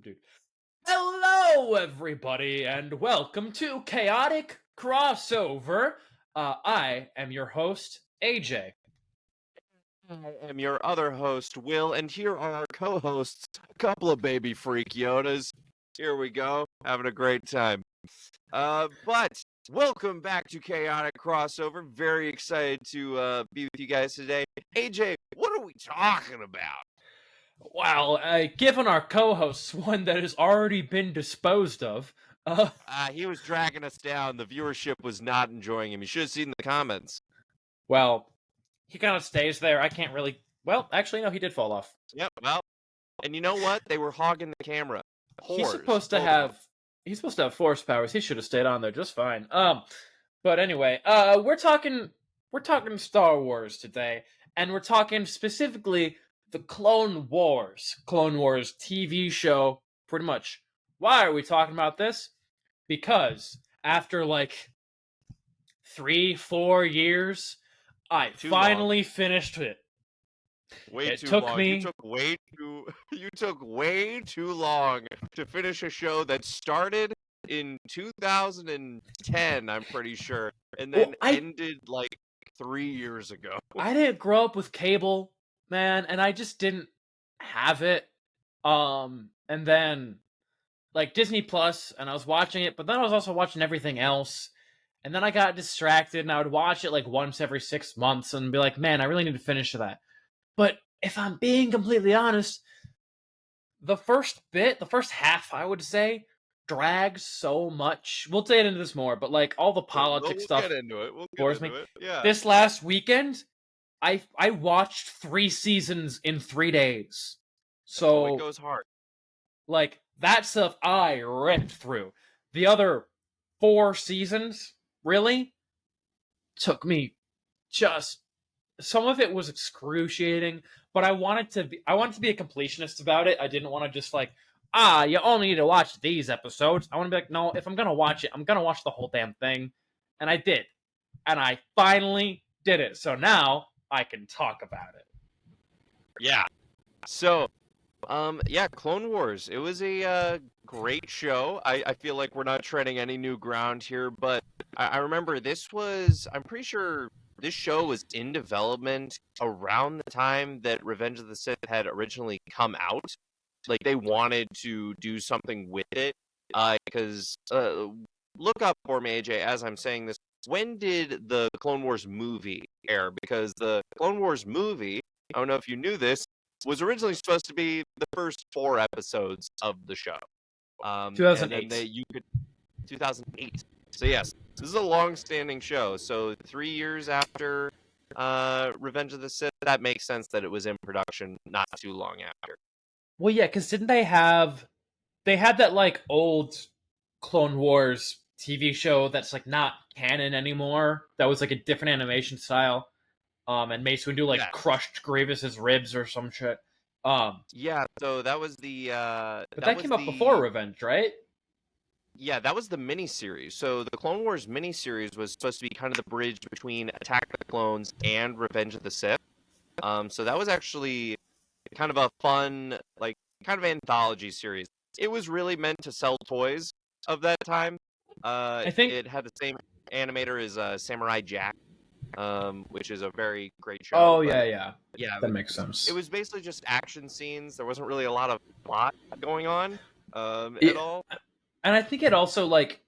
Dude. Hello, everybody, and welcome to Chaotic Crossover. I am your host, AJ. I am your other host, Will, and here are our co-hosts, a couple of baby freak Yodas. Here we go, having a great time. But welcome back to Chaotic Crossover. Very excited to be with you guys today. AJ, what are we talking about? Well, given our co-hosts one that has already been disposed of, He was dragging us down. The viewership was not enjoying him. You should have seen the comments. well, he kind of stays there. I can't really. Well, actually, no, he did fall off. Yep, well, and you know what? They were hogging the camera. He's Whores, supposed to both of have. them. He's supposed to have force powers. He should have stayed on there just fine. But anyway, we're talking Star Wars today, and we're talking specifically the Clone Wars TV show, pretty much. Why are we talking about this? Because after like 3-4 years, I finally finished it. It took long. You took way too long to finish a show that started in 2010, I'm pretty sure, and then ended like 3 years ago. I didn't grow up with cable, man, and I just didn't have it. And then like Disney Plus, and I was watching it, but then I was also watching everything else. And then I got distracted, and I would watch it like once every 6 months and be like, man, I really need to finish that. But if I'm being completely honest, the first half, I would say, drags so much. We'll get into this more, but like all the politics stuff We'll get into it. bores me. Yeah. This last weekend, I watched 3 seasons in 3 days. So it goes hard. Like that stuff I ripped through. The other 4 seasons really took me just. Some of it was excruciating, but I wanted to be a completionist about it. I didn't want to just like, you only need to watch these episodes. I want to be like, no, if I'm gonna watch it, I'm gonna watch the whole damn thing. And I did. And I finally did it. So now I can talk about it. Yeah. So, Clone Wars. It was a great show. I feel like we're not treading any new ground here, but I remember I'm pretty sure this show was in development around the time that Revenge of the Sith had originally come out. Like, they wanted to do something with it. Because, look up for me, AJ, as I'm saying this. When did the Clone Wars movie air? Because the Clone Wars movie, I don't know if you knew this, was originally supposed to be the first 4 episodes of the show. 2008. 2008. So yes, this is a long-standing show. So 3 years after Revenge of the Sith, that makes sense that it was in production not too long after. Well, yeah, because didn't they had that like old Clone Wars TV show that's like not canon anymore? That was like a different animation style. And Mace Windu like crushed Grievous's ribs or some shit. Yeah, so that was the but that came up before Revenge, right? Yeah, that was the miniseries. So the Clone Wars miniseries was supposed to be kind of the bridge between Attack of the Clones and Revenge of the Sith. So that was actually kind of a fun, like, kind of anthology series. It was really meant to sell toys of that time. I think it had the same animator as Samurai Jack, which is a very great show. Oh, yeah, that makes sense. It was basically just action scenes. There wasn't really a lot of plot going on at all. And I think it also, like,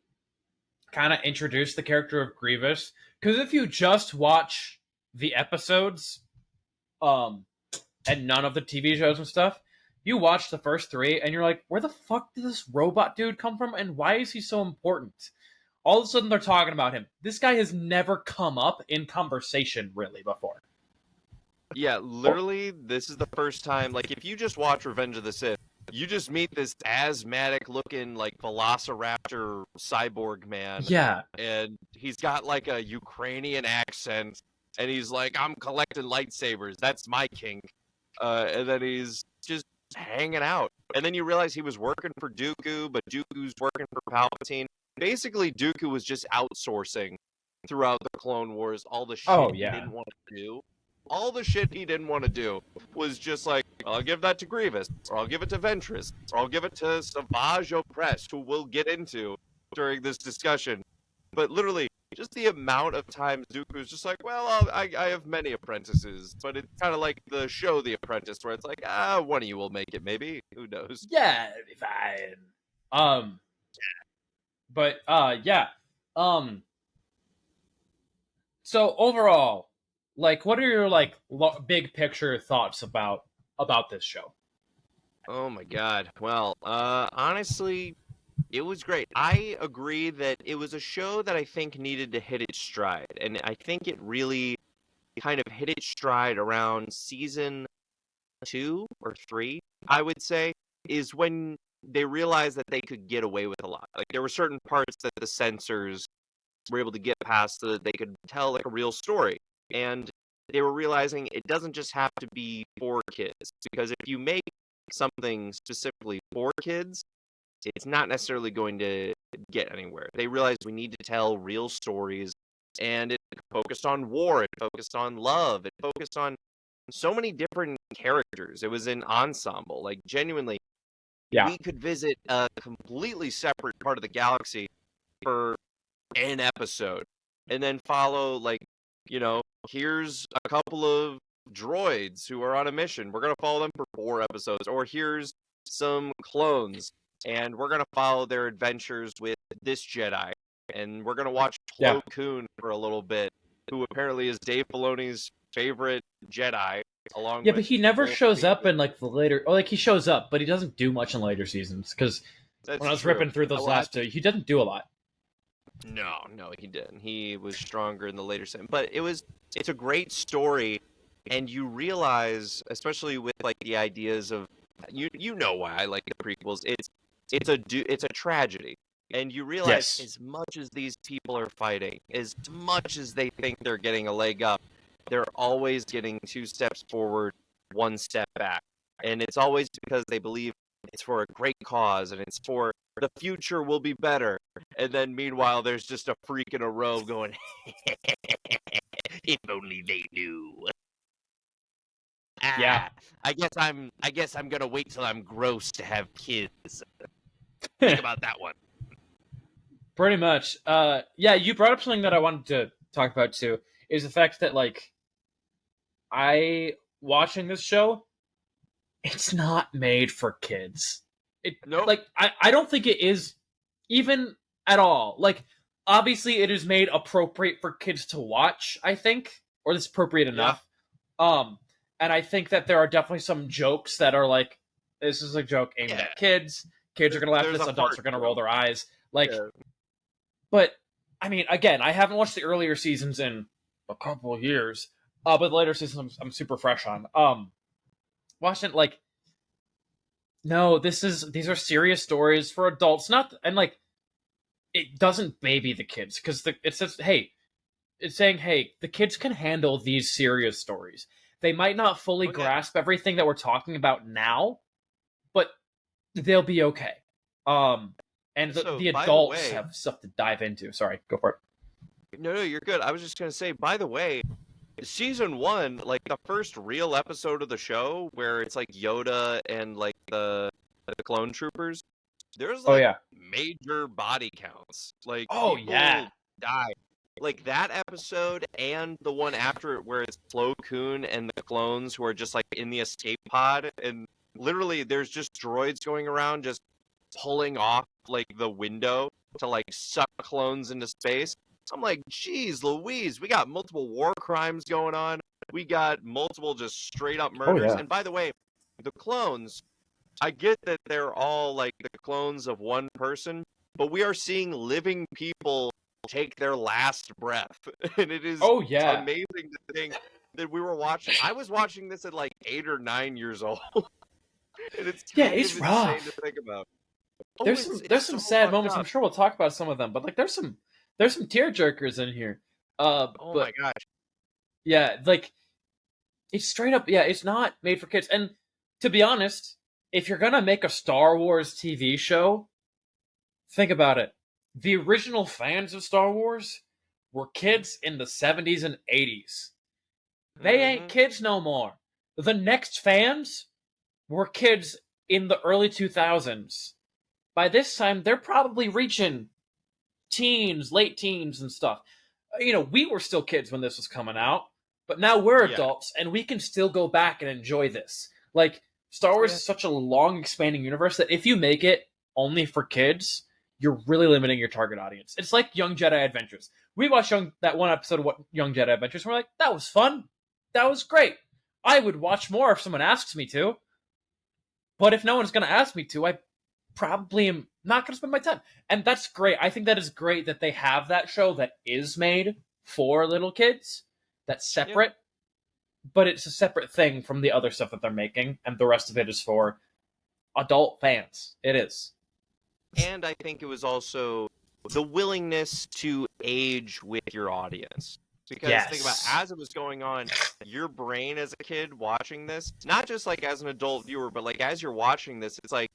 kind of introduced the character of Grievous. Because if you just watch the episodes, and none of the TV shows and stuff, you watch the first 3, and you're like, where the fuck did this robot dude come from, and why is he so important? All of a sudden, they're talking about him. This guy has never come up in conversation, really, before. Yeah, literally, this is the first time, like, if you just watch Revenge of the Sith, you just meet this asthmatic-looking, like, velociraptor cyborg man. Yeah. And he's got, like, a Ukrainian accent, and he's like, I'm collecting lightsabers, that's my kink. And then he's just hanging out. And then you realize he was working for Dooku, but Dooku's working for Palpatine. Basically, Dooku was just outsourcing throughout the Clone Wars all the shit he didn't want to do. All the shit he didn't want to do was just like, I'll give that to Grievous, or I'll give it to Ventress, or I'll give it to Savage Opress, who we'll get into during this discussion. But literally, just the amount of times Dooku's just like, well, I have many apprentices, but it's kind of like the show The Apprentice, where it's like, one of you will make it, maybe. Who knows? Yeah, it'd be fine. But yeah. So overall, like, what are your like big picture thoughts about this show? Oh my god. Well, honestly, it was great. I agree that it was a show that I think needed to hit its stride, and I think it really kind of hit its stride around season 2 or 3, I would say, is when they realized that they could get away with a lot. Like there were certain parts that the censors were able to get past so that they could tell like a real story. And they were realizing it doesn't just have to be for kids, because if you make something specifically for kids, it's not necessarily going to get anywhere. They realized we need to tell real stories, and it focused on war, it focused on love, it focused on so many different characters. It was an ensemble. Like genuinely, Yeah. we could visit a completely separate part of the galaxy for an episode and then follow like, here's a couple of droids who are on a mission. We're going to follow them for 4 episodes. Or here's some clones and we're going to follow their adventures with this Jedi. And we're going to watch Plo Koon for a little bit, who apparently is Dave Filoni's favorite Jedi. Yeah, but he never shows up in like the later. Oh, like he shows up, but he doesn't do much in later seasons. Because when I was ripping through those last two, he doesn't do a lot. No, he didn't. He was stronger in the later season, but it's a great story, and you realize, especially with like the ideas of, you know why I like the prequels. It's a tragedy, and you realize as much as these people are fighting, as much as they think they're getting a leg up, they're always getting 2 steps forward, 1 step back, and it's always because they believe it's for a great cause and it's for the future will be better. And then meanwhile, there's just a freak in a robe going, if only they knew. Yeah. I guess I'm gonna wait till I'm gross to have kids. Think about that one. Pretty much. Yeah, you brought up something that I wanted to talk about too, is the fact that like watching this show, it's not made for kids. Like I don't think it is even at all. Like obviously it is made appropriate for kids to watch, I think, or it's appropriate enough. And I think that there are definitely some jokes that are like, this is a joke aimed at kids. Kids are gonna laugh at this, adults are gonna roll their eyes. Like but I mean, again, I haven't watched the earlier seasons in a couple of years. But the later seasons I'm super fresh on. Watching like, no, these are serious stories for adults, not, and like it doesn't baby the kids, because it says, hey, it's saying, hey, the kids can handle these serious stories. They might not fully grasp everything that we're talking about now, but they'll be okay. And the adults have stuff to dive into. Sorry, go for it. No, you're good. I was just gonna say, by the way, season 1, like the first real episode of the show, where it's like Yoda and like the clone troopers, there's like major body counts. Like people die. Like that episode and the one after it, where it's Plo Koon and the clones who are just like in the escape pod, and literally there's just droids going around just pulling off like the window to like suck clones into space. I'm like, geez, Louise, we got multiple war crimes going on. We got multiple just straight up murders. And by the way, the clones, I get that they're all like the clones of one person, but we are seeing living people take their last breath. And it is amazing to think that we were watching. I was watching this at like 8 or 9 years old. And it's it's rough. insane to think about. There's some sad moments. I'm sure we'll talk about some of them, but like there's some tearjerkers in here. My gosh. Yeah, like it's straight up. Yeah, it's not made for kids. And to be honest, if you're gonna make a Star Wars TV show, think about it. The original fans of Star Wars were kids in the 70s and 80s. They ain't kids no more. The next fans were kids in the early 2000s. By this time, they're probably reaching teens, late teens, and stuff. We were still kids when this was coming out, but now we're Yeah. adults, and we can still go back and enjoy this. Like, Star Wars is such a long, expanding universe that if you make it only for kids, you're really limiting your target audience. It's like Young Jedi Adventures. We watched that one episode of Young Jedi Adventures, and we're like, that was fun. That was great. I would watch more if someone asks me to. But if no one's going to ask me to, I probably am not going to spend my time. And that's great. I think that is great that they have that show that is made for little kids. That's separate. But it's a separate thing from the other stuff that they're making. And the rest of it is for adult fans. It is. And I think it was also the willingness to age with your audience. Because think about as it was going on, your brain as a kid watching this, not just like as an adult viewer, but like as you're watching this, it's like,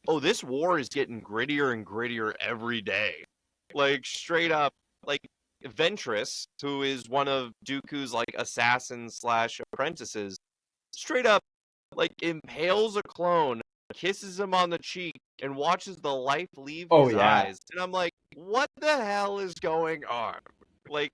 oh, this war is getting grittier and grittier every day. Like straight up, like Ventress, who is one of Dooku's like assassins / apprentices, straight up like impales a clone, kisses him on the cheek, and watches the life leave his eyes. And I'm like, what the hell is going on? Like,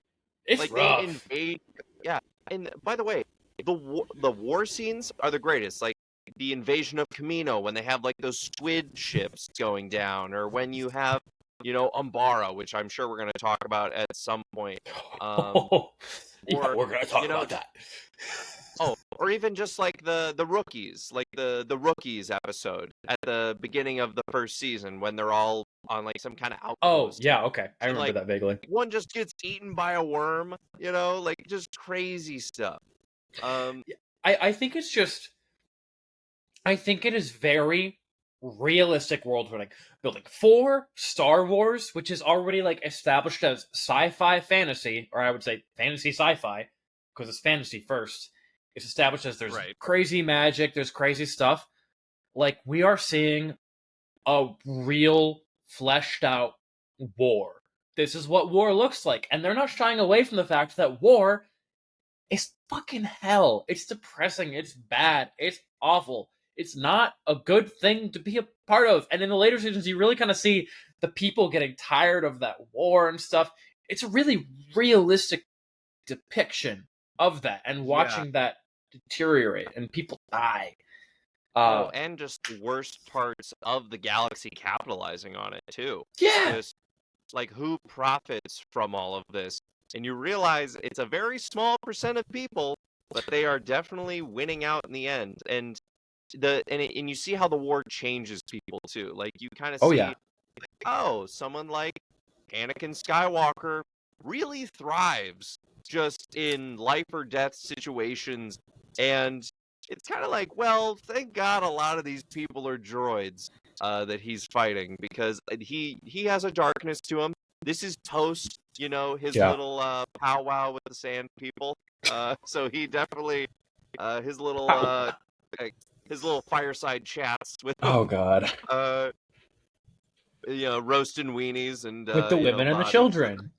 it's like rough. They invade. Yeah, and by the way, the war scenes are the greatest. Like the invasion of Kamino when they have like those squid ships going down, or when you have, Umbara, which I'm sure we're going to talk about at some point. Or, we're going to talk about that. Or even just like the rookies, like the rookies episode at the beginning of the first season when they're all on like some kind of outpost. Oh, yeah, okay. I remember that vaguely. One just gets eaten by a worm, like just crazy stuff. I think it's just, I think it is very realistic world building for Star Wars, which is already like established as sci-fi fantasy, or I would say fantasy sci-fi, because it's fantasy first. It's established as there's crazy magic, there's crazy stuff. Like, we are seeing a real fleshed out war. This is what war looks like. And they're not shying away from the fact that war is fucking hell. It's depressing. It's bad. It's awful. It's not a good thing to be a part of. And in the later seasons, you really kind of see the people getting tired of that war and stuff. It's a really realistic depiction of that, and watching that deteriorate and people die. And just the worst parts of the galaxy capitalizing on it too. Yeah. Just like who profits from all of this, and you realize it's a very small percent of people, but they are definitely winning out in the end. And you see how the war changes people too. Like you kind of see, someone like Anakin Skywalker really thrives just in life or death situations, and it's kind of like, well, thank God a lot of these people are droids that he's fighting, because he has a darkness to him. This is post, his little powwow with the Sand people. So he definitely his little fireside chats with oh god, roasting weenies and with the women and the children.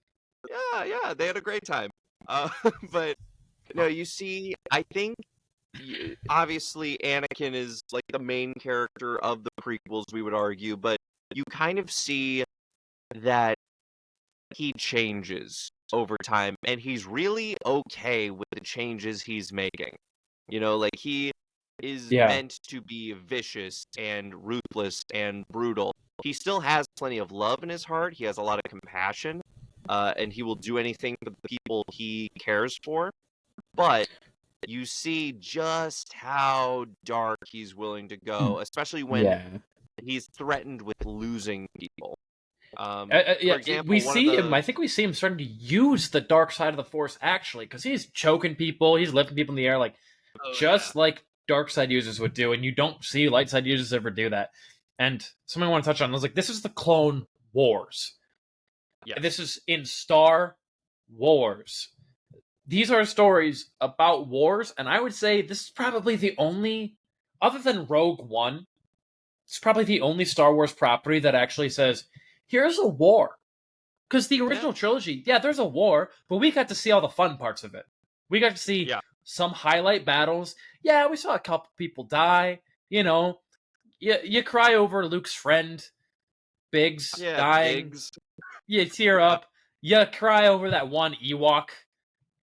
Yeah, they had a great time. But you see, I think obviously Anakin is like the main character of the prequels, we would argue, but you kind of see that he changes over time, and he's really okay with the changes he's making. Like he is meant to be vicious and ruthless and brutal. He still has plenty of love in his heart. He has a lot of compassion, and he will do anything for the people he cares for. But you see just how dark he's willing to go, especially when he's threatened with losing people. For example, I think we see him starting to use the dark side of the Force, actually, because he's choking people, he's lifting people in the air, like like dark side users would do, and you don't see light side users ever do that. And something I want to touch on, I was like, this is the Clone Wars. Yeah. This is in Star Wars. These are stories about wars, and I would say this is probably the only, other than Rogue One, it's probably the only Star Wars property that actually says, here's a war. Because the original trilogy, there's a war, but we got to see all the fun parts of it. We got to see some highlight battles. Yeah, we saw a couple people die. you know, you cry over Luke's friend Biggs Yeah, dying. Biggs. You tear Yeah. up. You cry over that one Ewok.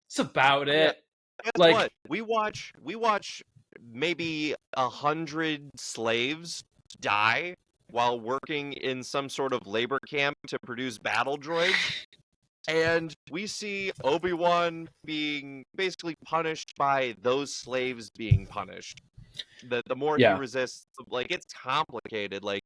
It's about Yeah. it. Guess what? Like, We watch maybe 100 slaves die while working in some sort of labor camp to produce battle droids. And we see Obi-Wan being basically punished by those slaves being punished. The more he yeah, resists, like, it's complicated. Like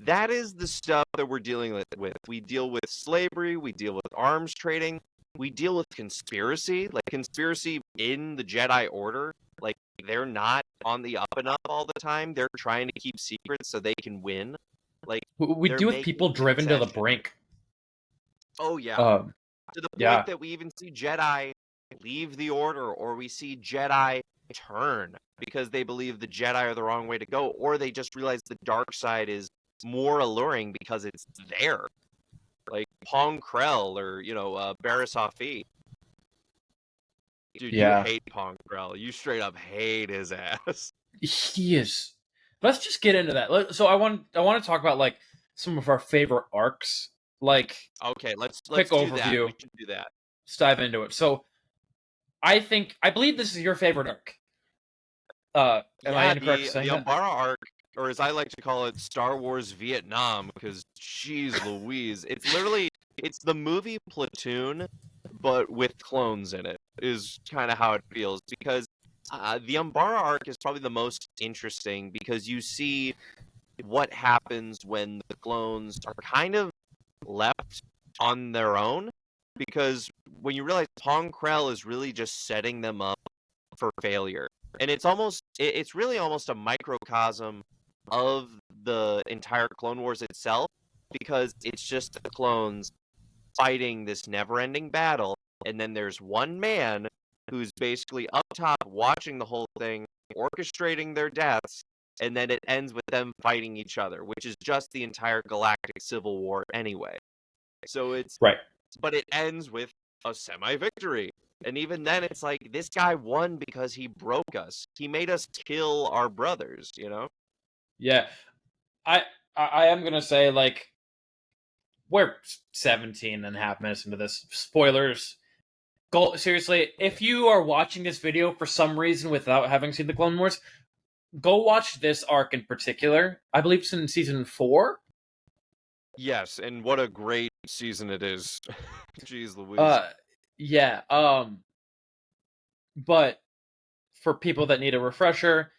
that is the stuff that we're dealing with. We deal with slavery, we deal with arms trading, we deal with conspiracy, like conspiracy in the Jedi Order. Like they're not on the up and up all the time. They're trying to keep secrets so they can win. Like we they're do with making people driven to the concessions. brink. Oh yeah. Um, To the point yeah, that we even see Jedi leave the Order, or we see Jedi turn because they believe the Jedi are the wrong way to go, or they just realize the dark side is more alluring because it's there. Like Pong Krell or, Barriss Offee. Dude, you yeah, hate Pong Krell. You straight up hate his ass. he is. Let's just get into that. So I want to talk about like some of our favorite arcs. Like, Okay, let's quick do that. We overview. should do that. Let's dive into it. So I believe this is your favorite arc. Am I Yeah, incorrect in the saying that? Umbara arc, or as I like to call it, Star Wars Vietnam, because jeez Louise, it's the movie Platoon, but with clones in it, is kind of how it feels. Because the Umbara arc is probably the most interesting because you see what happens when the clones are kind of left on their own. Because when you realize Pong Krell is really just setting them up for failure. And it's really almost a microcosm of the entire Clone Wars itself, because it's just the clones fighting this never-ending battle, and then there's one man who's basically up top watching the whole thing, orchestrating their deaths, and then it ends with them fighting each other, which is just the entire galactic civil war anyway. So Right. but it ends with a semi-victory. And even then, it's like, this guy won because he broke us. He made us kill our brothers, you know? Yeah. I am gonna say, like, we're 17 and a half minutes into this. Spoilers. Go seriously, if you are watching this video for some reason without having seen the Clone Wars, go watch this arc in particular. I believe it's in season 4. Yes, and what a great season it is. Jeez Louise. Yeah. But for people that need a refresher,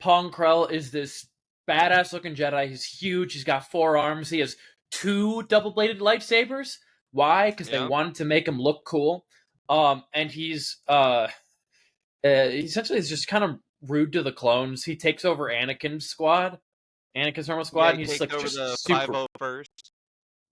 Pong Krell is this badass looking Jedi. He's huge. He's got 4 arms. He has 2 double bladed lightsabers. Why? Because they Yeah. wanted to make him look cool. And he's essentially is just kind of rude to the clones. He takes over Anakin's normal squad, Yeah, and he he's takes like over just the super. 501st.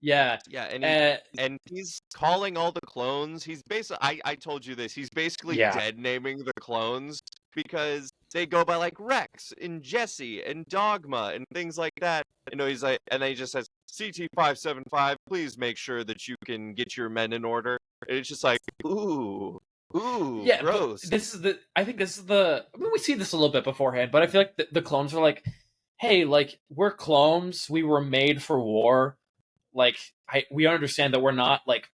Yeah. Yeah, Uh, and he's calling all the clones. He's basically I told you this. He's basically yeah. dead naming the clones because they go by like Rex and Jesse and Dogma and things like that. He's like, and then he just says CT-575. Please make sure that you can get your men in order. And it's just like, ooh, Yeah, but gross. I think this is the. I mean, we see this a little bit beforehand, but I feel like the clones are like, hey, like, we're clones. We were made for war. Like, we understand that we're not like,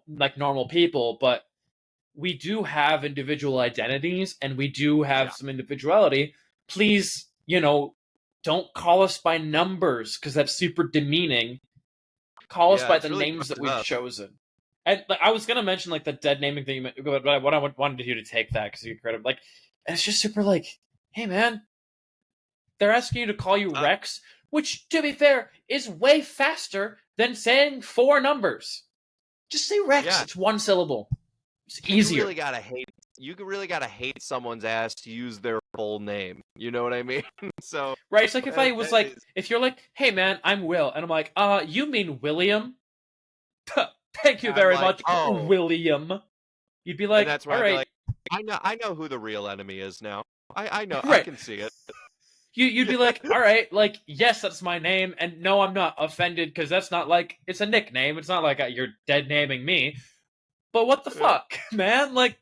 like normal people, but we do have individual identities and we do have Yeah, some individuality. Please, don't call us by numbers because that's super demeaning. Call us yeah, by it's the really names that fucked we've up. chosen. And like, I was gonna mention like the dead naming thing, but I wanted you to take that because you get credit. Like, and it's just super like, hey man, they're asking you to call you Uh, Rex, which to be fair is way faster than saying 4 numbers. Just say Rex. yeah, It's 1 syllable. It's you easier. really gotta hate. You really gotta hate someone's ass to use their full name. You know what I mean? So Right? It's like if I was that like, is if you're like, hey man, I'm Will, and I'm like, you mean William? Thank you I'm very like, much, oh, William. You'd be and like, that's where all I'd be right, like, I know who the real enemy is now. I know, I right. can see it. You'd Yeah, be like, all right, like, yes, that's my name, and no, I'm not offended because that's not like it's a nickname. It's not like you're dead naming me. But what the yeah, fuck, man? Like,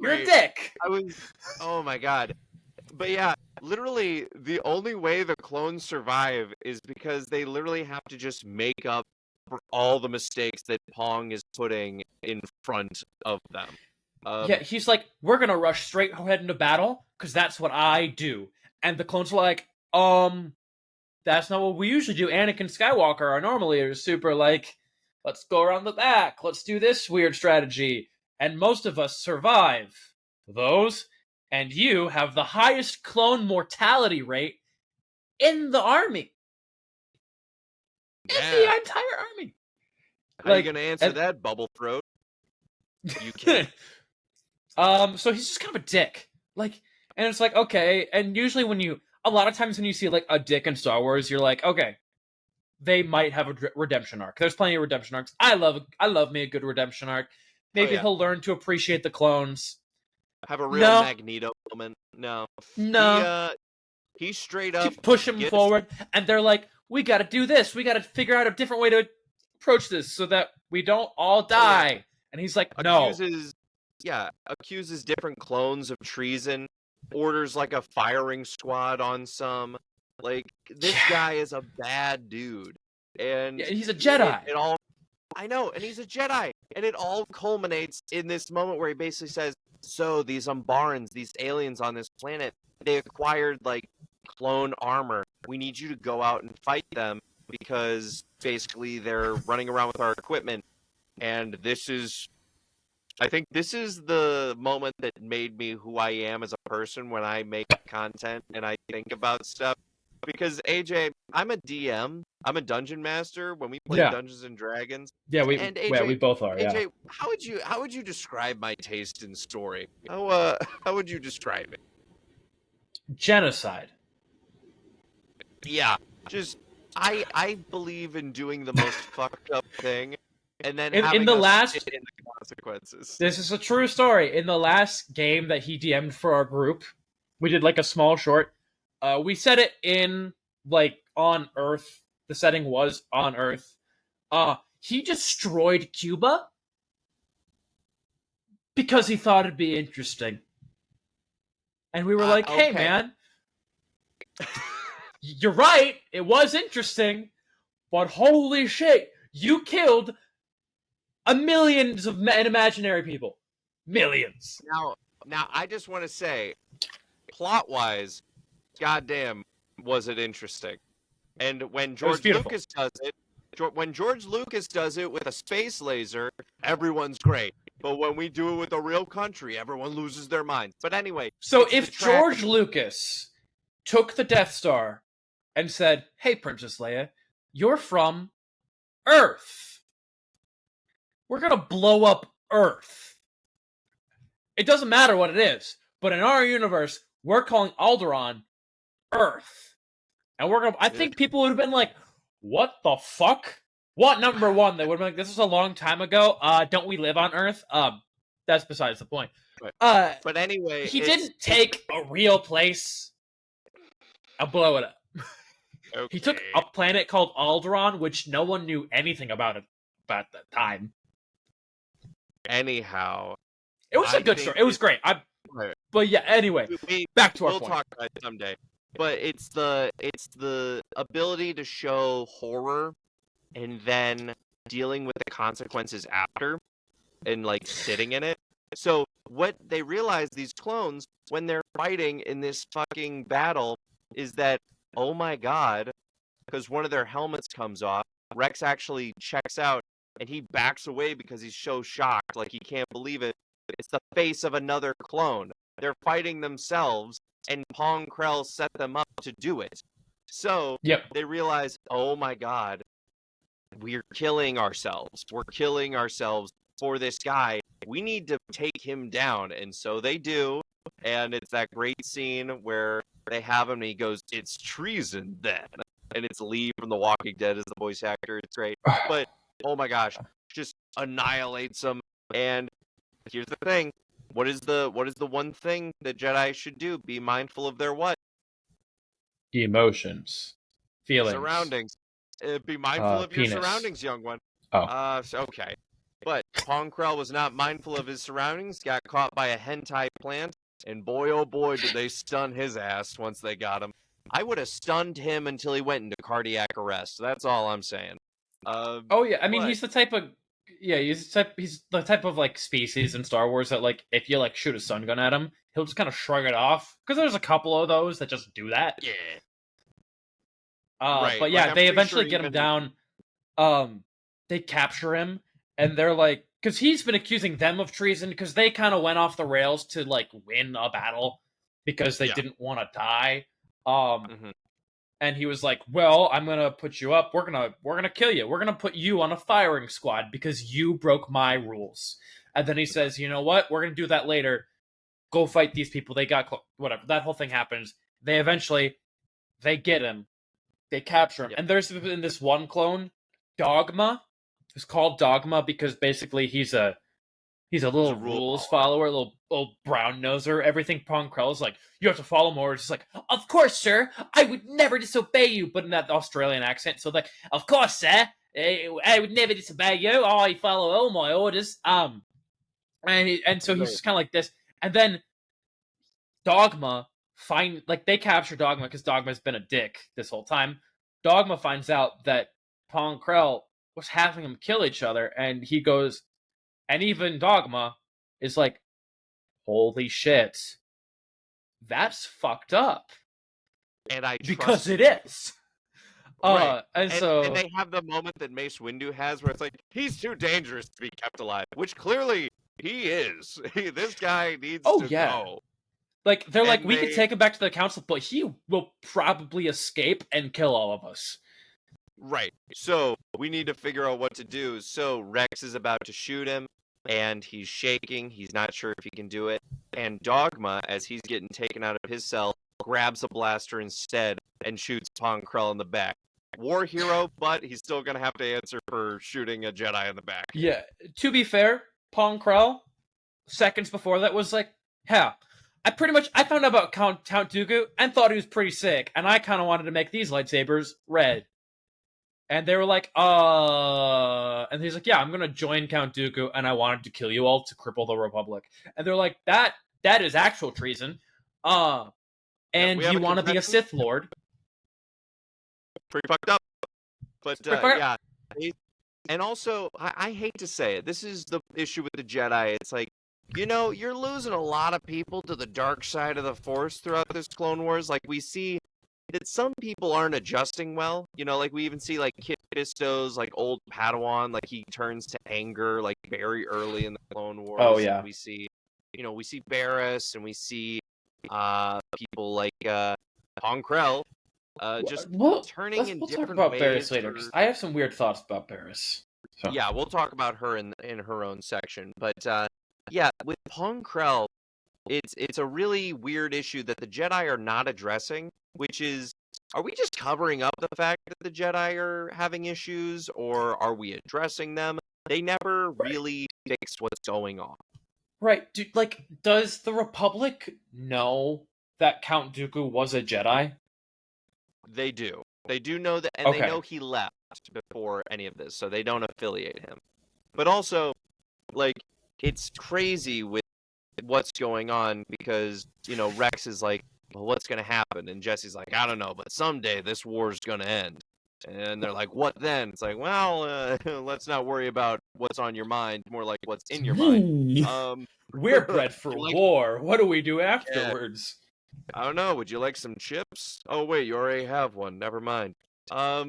you're a right. dick. I was, oh my god. But yeah, literally the only way the clones survive is because they literally have to just make up for all the mistakes that Pong is putting in front of them. Yeah, he's like, we're gonna rush straight ahead into battle because that's what I do. And the clones are like, that's not what we usually do. Anakin Skywalker are normally super like, let's go around the back, let's do this weird strategy, and most of us survive those. And you have the highest clone mortality rate in the army, in the Yeah. entire army. How you gonna answer that, Bubble Throat? You can't. So he's just kind of a dick. Like, and it's like, okay, and usually a lot of times when you see like a dick in Star Wars, you're like, okay, they might have a redemption arc. There's plenty of redemption arcs. I love me a good redemption arc. Maybe he'll learn to appreciate the clones. Have a real Magneto moment. No. He straight up keep pushing him forward, and they're like, we got to do this. We got to figure out a different way to approach this so that we don't all die. And he's like, no. Accuses different clones of treason, orders like a firing squad on some. Like, this guy is a bad dude. And he's a Jedi. I know, and he's a Jedi. And it all culminates in this moment where he basically says, so these Umbarans, these aliens on this planet, they acquired like clone armor. We need you to go out and fight them because basically they're running around with our equipment. And I think this is the moment that made me who I am as a person when I make content and I think about stuff. Because AJ, I'm a DM. I'm a dungeon master when we play Dungeons and Dragons. Yeah, we both are. AJ, yeah. how would you describe my taste in story? How would you describe it? Genocide. Yeah, just I believe in doing the most fucked up thing, and then in the consequences. This is a true story. In the last game that he DM'd for our group, we did like a small short. We set it in like on Earth. The setting was on Earth. He destroyed Cuba because he thought it'd be interesting. And we were like, hey, man, you're right. It was interesting, but holy shit, you killed millions of imaginary people. Millions. Now, I just want to say, plot-wise, goddamn, was it interesting. And when George Lucas does it with a space laser, everyone's great. But when we do it with a real country, everyone loses their minds. But anyway. So if George Lucas took the Death Star and said, hey, Princess Leia, you're from Earth. We're going to blow up Earth. It doesn't matter what it is. But in our universe, we're calling Alderaan Earth. And I think people would have been like, what the fuck? What, number one? They would have been like, this was a long time ago. Don't we live on Earth? That's besides the point. But anyway, he didn't take a real place and blow it up. Okay. He took a planet called Alderaan, which no one knew anything about it at the time. Anyhow, it was a good story. It was great. But yeah, anyway, back to our point. We'll talk about it someday. But it's the ability to show horror and then dealing with the consequences after and like sitting in it. So what they realize, these clones, when they're fighting in this fucking battle, is that, oh my god, because one of their helmets comes off, Rex actually checks out and he backs away because he's so shocked, like he can't believe it. It's the face of another clone. They're fighting themselves, and Pong Krell set them up to do it. So they realize, oh my god, we're killing ourselves. We're killing ourselves for this guy. We need to take him down. And so they do. And it's that great scene where they have him and he goes, it's treason then. And it's Lee from The Walking Dead as the voice actor. It's great. But, oh my gosh, just annihilates them. And here's the thing. What is the one thing that Jedi should do? Be mindful of their what? Emotions. Feelings. Surroundings. Be mindful of penis. Your surroundings, young one. Oh. Okay. But Pong Krell was not mindful of his surroundings, got caught by a hentai plant, And boy, oh boy, did they stun his ass once they got him. I would have stunned him until he went into cardiac arrest. That's all I'm saying. Oh yeah, I mean But he's the type of he's the type of like species in Star Wars that like if you like shoot a stun gun at him, he'll just kind of shrug it off because there's a couple of those that just do that. yeah, right. But Like, yeah, I'm they pretty eventually sure get him even down. They capture him, and they're like, because he's been accusing them of treason because they kind of went off the rails to like win a battle because they Yeah. didn't want to die. Mhm. And he was like, "Well, I'm gonna put you up. We're gonna kill you. We're gonna put you on a firing squad because you broke my rules." And then he says, "You know what? We're gonna do that later. Go fight these people. They got whatever." That whole thing happens. They eventually they get him. They capture him. Yep. And there's in this one clone, Dogma. It's called Dogma because basically he's a little rule rules follower. follower, a little brown noser. Everything Pong Krell's like, you have to follow more. It's just like, of course, sir. I would never disobey you, but in that Australian accent. So like, of course, sir. I would never disobey you. I follow all my orders. And so he's just kind of like this. And then Dogma they capture Dogma because Dogma's been a dick this whole time. Dogma finds out that Pong Krell was having them kill each other, and he goes, and even Dogma is like, holy shit, that's fucked up. And I Because trust it him. is. Right. And And so they have the moment that Mace Windu has where it's like, he's too dangerous to be kept alive, which clearly he is. This guy needs Oh, to yeah. go. like they're like, And we could take him back to the council, but he will probably escape and kill all of us. Right. So we need to figure out what to do. So Rex is about to shoot him, and he's shaking. He's not sure if he can do it. And Dogma, as he's getting taken out of his cell, grabs a blaster instead and shoots Pong Krell in the back. War hero, but he's still gonna have to answer for shooting a Jedi in the back. Yeah, to be fair, Pong Krell, seconds before that was like, yeah, I found out about Count Dooku and thought he was pretty sick, and I kind of wanted to make these lightsabers red. And they were like, and he's like, yeah, I'm gonna join Count Dooku, and I wanted to kill you all to cripple the Republic. And they're like, that is actual treason. And we have you a want to be a confession? Sith Lord. Pretty fucked up. But Pretty fucked yeah. And also, I hate to say it, this is the issue with the Jedi. It's like, you're losing a lot of people to the dark side of the Force throughout this Clone Wars. Like, we see that some people aren't adjusting well. Like, we even see, like, Kit Fisto's, like, old Padawan, like, he turns to anger, like, very early in the Clone Wars. Oh, yeah. And we see, we see Barriss, and we see people like Pong Krell just turning in We'll talk different about ways. Barriss later, because I have some weird thoughts about Barriss. So. Yeah, we'll talk about her in her own section. But yeah, with Pong Krell, it's a really weird issue that the Jedi are not addressing, which is, are we just covering up the fact that the Jedi are having issues, or are we addressing them? They never really fixed what's going on. Right, dude, like, does the Republic know that Count Dooku was a Jedi? They do. They do know that, and Okay. they know he left before any of this, so they don't affiliate him. But also, like, it's crazy with what's going on because, Rex is like, well, what's going to happen? And Jesse's like, I don't know, but someday this war's going to end. And they're like, what then? It's like, well, let's not worry about what's on your mind, more like what's in your mind. We're bred for war. What do we do afterwards? I don't know. Would you like some chips? Oh, wait, you already have one. Never mind. But,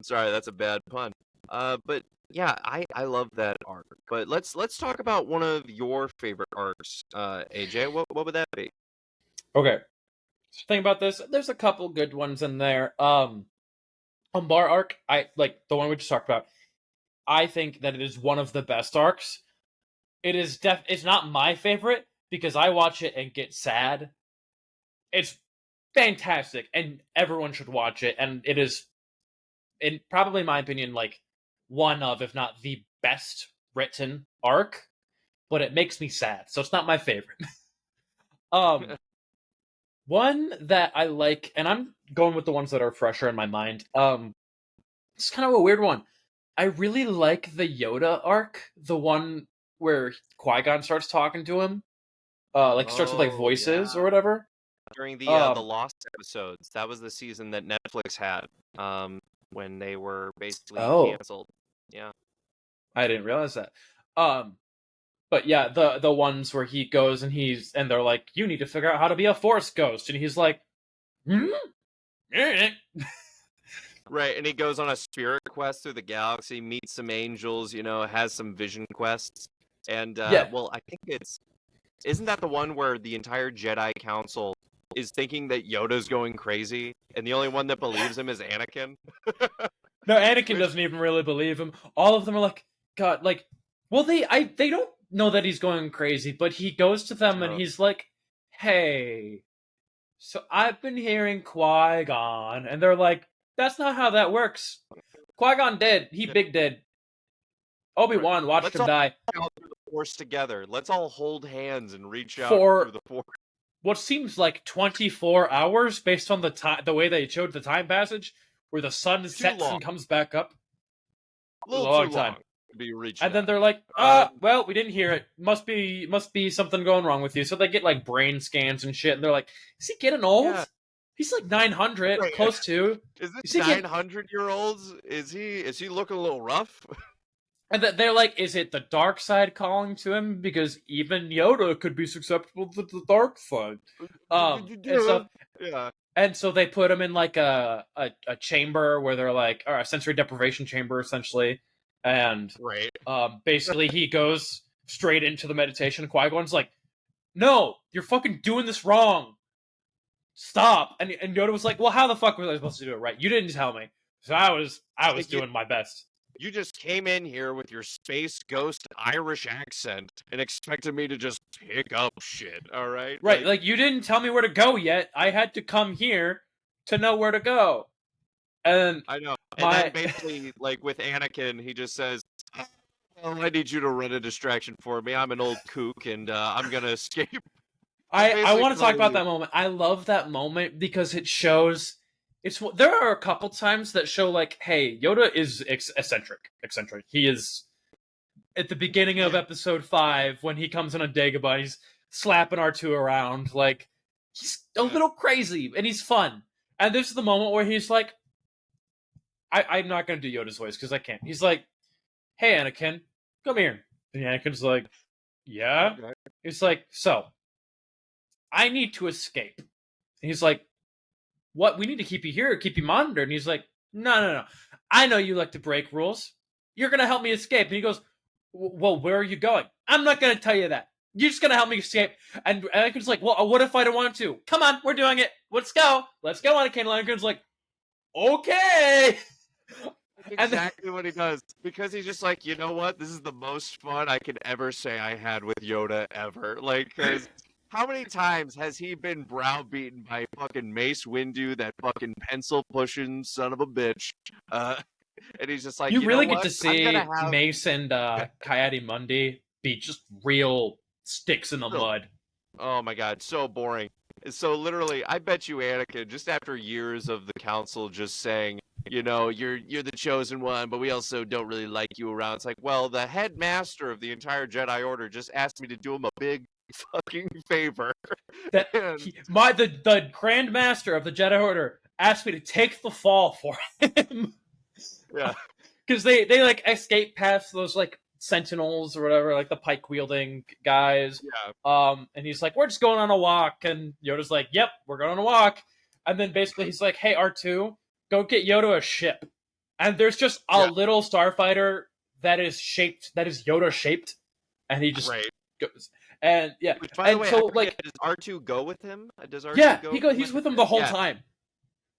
sorry, that's a bad pun. But yeah, I love that arc. But let's talk about one of your favorite arcs, AJ. What would that be? Okay. Think about this. There's a couple good ones in there. Umbar arc, I like the one we just talked about. I think that it is one of the best arcs. It is it's not my favorite because I watch it and get sad. It's fantastic and everyone should watch it, and it is, in probably my opinion, like one of, if not the best written arc, but it makes me sad, so it's not my favorite. One that I like, and I'm going with the ones that are fresher in my mind. It's kind of a weird one. I really like the Yoda arc, the one where Qui-Gon starts talking to him. Starts with like Oh, voices yeah. or whatever. During the Um, Lost episodes, that was the season that Netflix had, when they were basically oh, canceled. Yeah. I didn't realize that. Um, but yeah, the ones where he goes and they're like, you need to figure out how to be a Force ghost, and he's like, hmm? Right, and he goes on a spirit quest through the galaxy, meets some angels, has some vision quests. And Yeah. well, I think isn't that the one where the entire Jedi Council is thinking that Yoda's going crazy, and the only one that believes him is Anakin? No, Anakin Which, doesn't even really believe him. All of them are like, God, like, well, they don't know that he's going crazy, but he goes to them and uh, he's like, hey, so I've been hearing Qui-Gon, and they're like, that's not how that works. Qui-Gon dead. He yeah, big dead. right. Obi-Wan watched Let's him all die reach out through the Force together. Let's all hold hands and reach out through for the Force. what seems like 24 hours based on the way they showed the time passage, where the sun Too sets long. and comes back up. A A little long too time. long to be reaching And then out. they're like, well, we didn't hear it. Must be something going wrong with you. So they get like brain scans and shit, and they're like, is he getting old? Yeah. He's like 900, Right. close to. Is Is this he getting... 900-year-olds? Is he looking a little rough? And they're like, is it the dark side calling to him? Because even Yoda could be susceptible to the dark side. And stuff. Yeah. And so they put him in like a chamber where they're like, or a sensory deprivation chamber essentially. And Right. basically he goes straight into the meditation. Qui-Gon's like, no, you're fucking doing this wrong. Stop. And Yoda was like, well, how the fuck was I supposed to do it right? You didn't tell me. So I was Like doing my best. you just came in here with your space ghost Irish accent and expected me to just pick up shit, all right? Right, like you didn't tell me where to go yet. I had to come here to know where to go. And I know. And then basically, like with Anakin, he just says, "Oh, I need you to run a distraction for me. I'm an old kook, and I'm gonna escape." I want to talk about that moment. I love that moment because it shows there are a couple times that show like, hey, Yoda is eccentric. He is at the beginning of episode 5 when he comes in on Dagobah, he's slapping R2 around, like he's a little crazy and he's fun. And this is the moment where he's like, I'm not gonna do Yoda's voice because I can't. He's like, hey Anakin, come here. And Anakin's like, yeah. Okay. He's like, so I need to escape. And he's like, what? We need to keep you here, keep you monitored. And he's like, no. I know you like to break rules. You're going to help me escape. And he goes, well, where are you going? I'm not going to tell you that. You're just going to help me escape. And Anakin's like, well, what if I don't want to? Come on, we're doing it. Let's go, Anakin. And Anakin's like, okay. That's exactly what he does. Because he's just like, you know what? This is the most fun I could ever say I had with Yoda ever. Like, because how many times has he been browbeaten by fucking Mace Windu, that fucking pencil pushing son of a bitch? And he's just like, you really know get what? to see have... Mace and Coyote-Mundi be just real sticks in the mud. Oh my god, so boring. So literally, I bet you Anakin, just after years of the council just saying, you're the chosen one, but we also don't really like you around. It's like, well, the headmaster of the entire Jedi Order just asked me to do him a big fucking favor. That the Grand Master of the Jedi Order asked me to take the fall for him. Yeah. Because they like escape past those like sentinels or whatever, like the pike wielding guys. Yeah. And he's like, we're just going on a walk. And Yoda's like, yep, we're going on a walk. And then basically he's like, hey, R2, go get Yoda a ship. And there's just a little starfighter that is Yoda shaped. And he just goes. And yeah. Which, by the way, so like, does R2 go with him? Does R2 go? He's with him the whole time.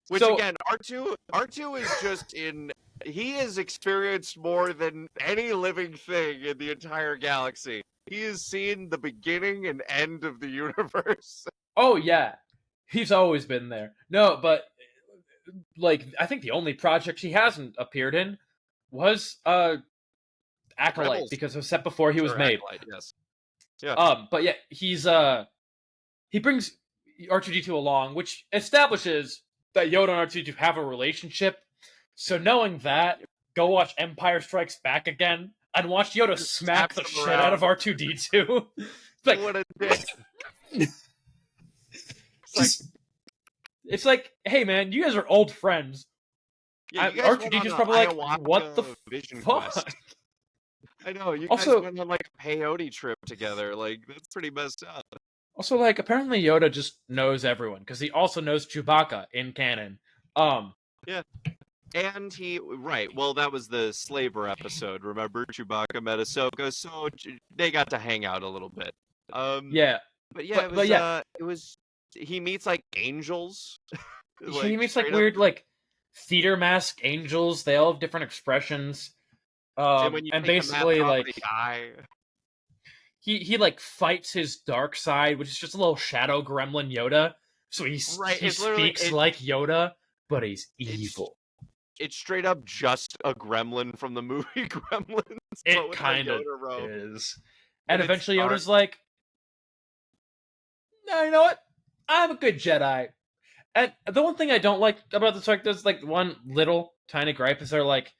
Which again, R2 is just in. He has experienced more than any living thing in the entire galaxy. He has seen the beginning and end of the universe. Oh yeah, he's always been there. No, but like I think the only project he hasn't appeared in was Acolyte, Rebels. Because it was set before he was made. Acolyte, yes. Yeah. But yeah, he brings R2-D2 along, which establishes that Yoda and R2-D2 have a relationship. So knowing that, go watch Empire Strikes Back again. and watch Yoda Just smack the smacks him shit out of around. R2D2. It's like, What a dick. it's like, hey man, you guys are old friends. Yeah, you guys went on R2D2's a probably like, what the ayahuasca vision fuck? quest. I know, you guys Also, went on like a peyote trip together. Like, that's pretty messed up. like, apparently Yoda just knows everyone because he also knows Chewbacca in canon. Yeah. And right, well, that was the Slaver episode. Remember, Chewbacca met Ahsoka, so they got to hang out a little bit. Yeah, But yeah, but yeah, it was, he meets like angels, he like meets like straight up. weird like theater mask angels. They all have different expressions. And when you And take the mask basically off, like they die. he like fights his dark side, which is just a little shadow gremlin Yoda. So Right, he it's literally speaks like Yoda, but he's it's evil. it's straight up just a gremlin from the movie Gremlins, but It with a kind of Yoda robe. is. And And it's eventually dark. Yoda's like, no, you know what? I'm a good Jedi. And the one thing I don't like about this, like, there's like one little tiny gripe is they're like,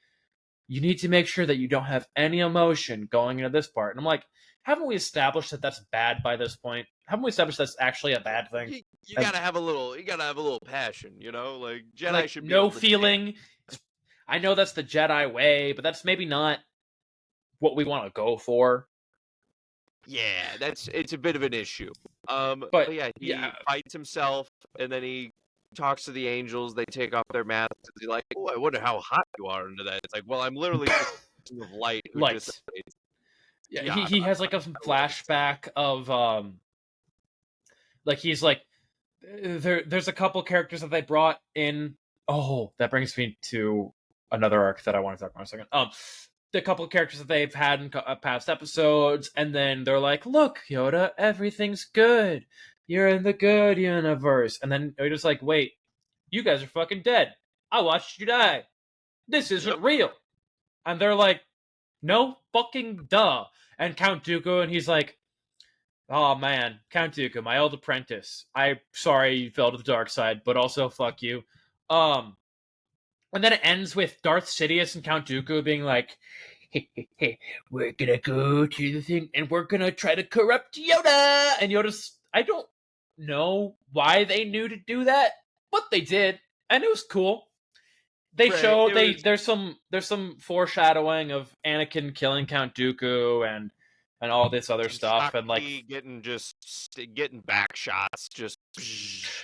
you need to make sure that you don't have any emotion going into this part. And I'm like, haven't we established that that's bad by this point? Haven't we established that's actually a bad thing? You And, gotta have a little passion, you know? Like, Jedi like, should be no able to feeling. I know that's the Jedi way, but that's maybe not what we want to go for. Yeah, it's a bit of an issue. But But yeah, he yeah, fights himself, and then he talks to the angels. They take off their masks. And he's like, "Oh, I wonder how hot you are under that." It's like, well, I'm literally just a beam of light who lights. dissipates. Yeah, Yeah, he has like a flashback of like he's like there's a couple characters that they brought in. Oh, that brings me to another arc that I want to talk about in a second. The couple of characters that they've had in past episodes, and then they're like, "Look, Yoda, everything's good. You're in the good universe." And then Yoda's like, "Wait, you guys are fucking dead. I watched you die. This isn't Yep. real." And they're like, "No fucking duh." And Count Dooku, and he's like, "Oh man, Count Dooku, my old apprentice. I'm sorry you fell to the dark side, but also fuck you." And then it ends with Darth Sidious and Count Dooku being like, hey, we're gonna go to the thing and we're gonna try to corrupt Yoda. And Yoda's, I don't know why they knew to do that, but they did, and it was cool. They Right, show it was- there's some foreshadowing of Anakin killing Count Dooku and all this other and stuff, and like, Shakti getting back shots, just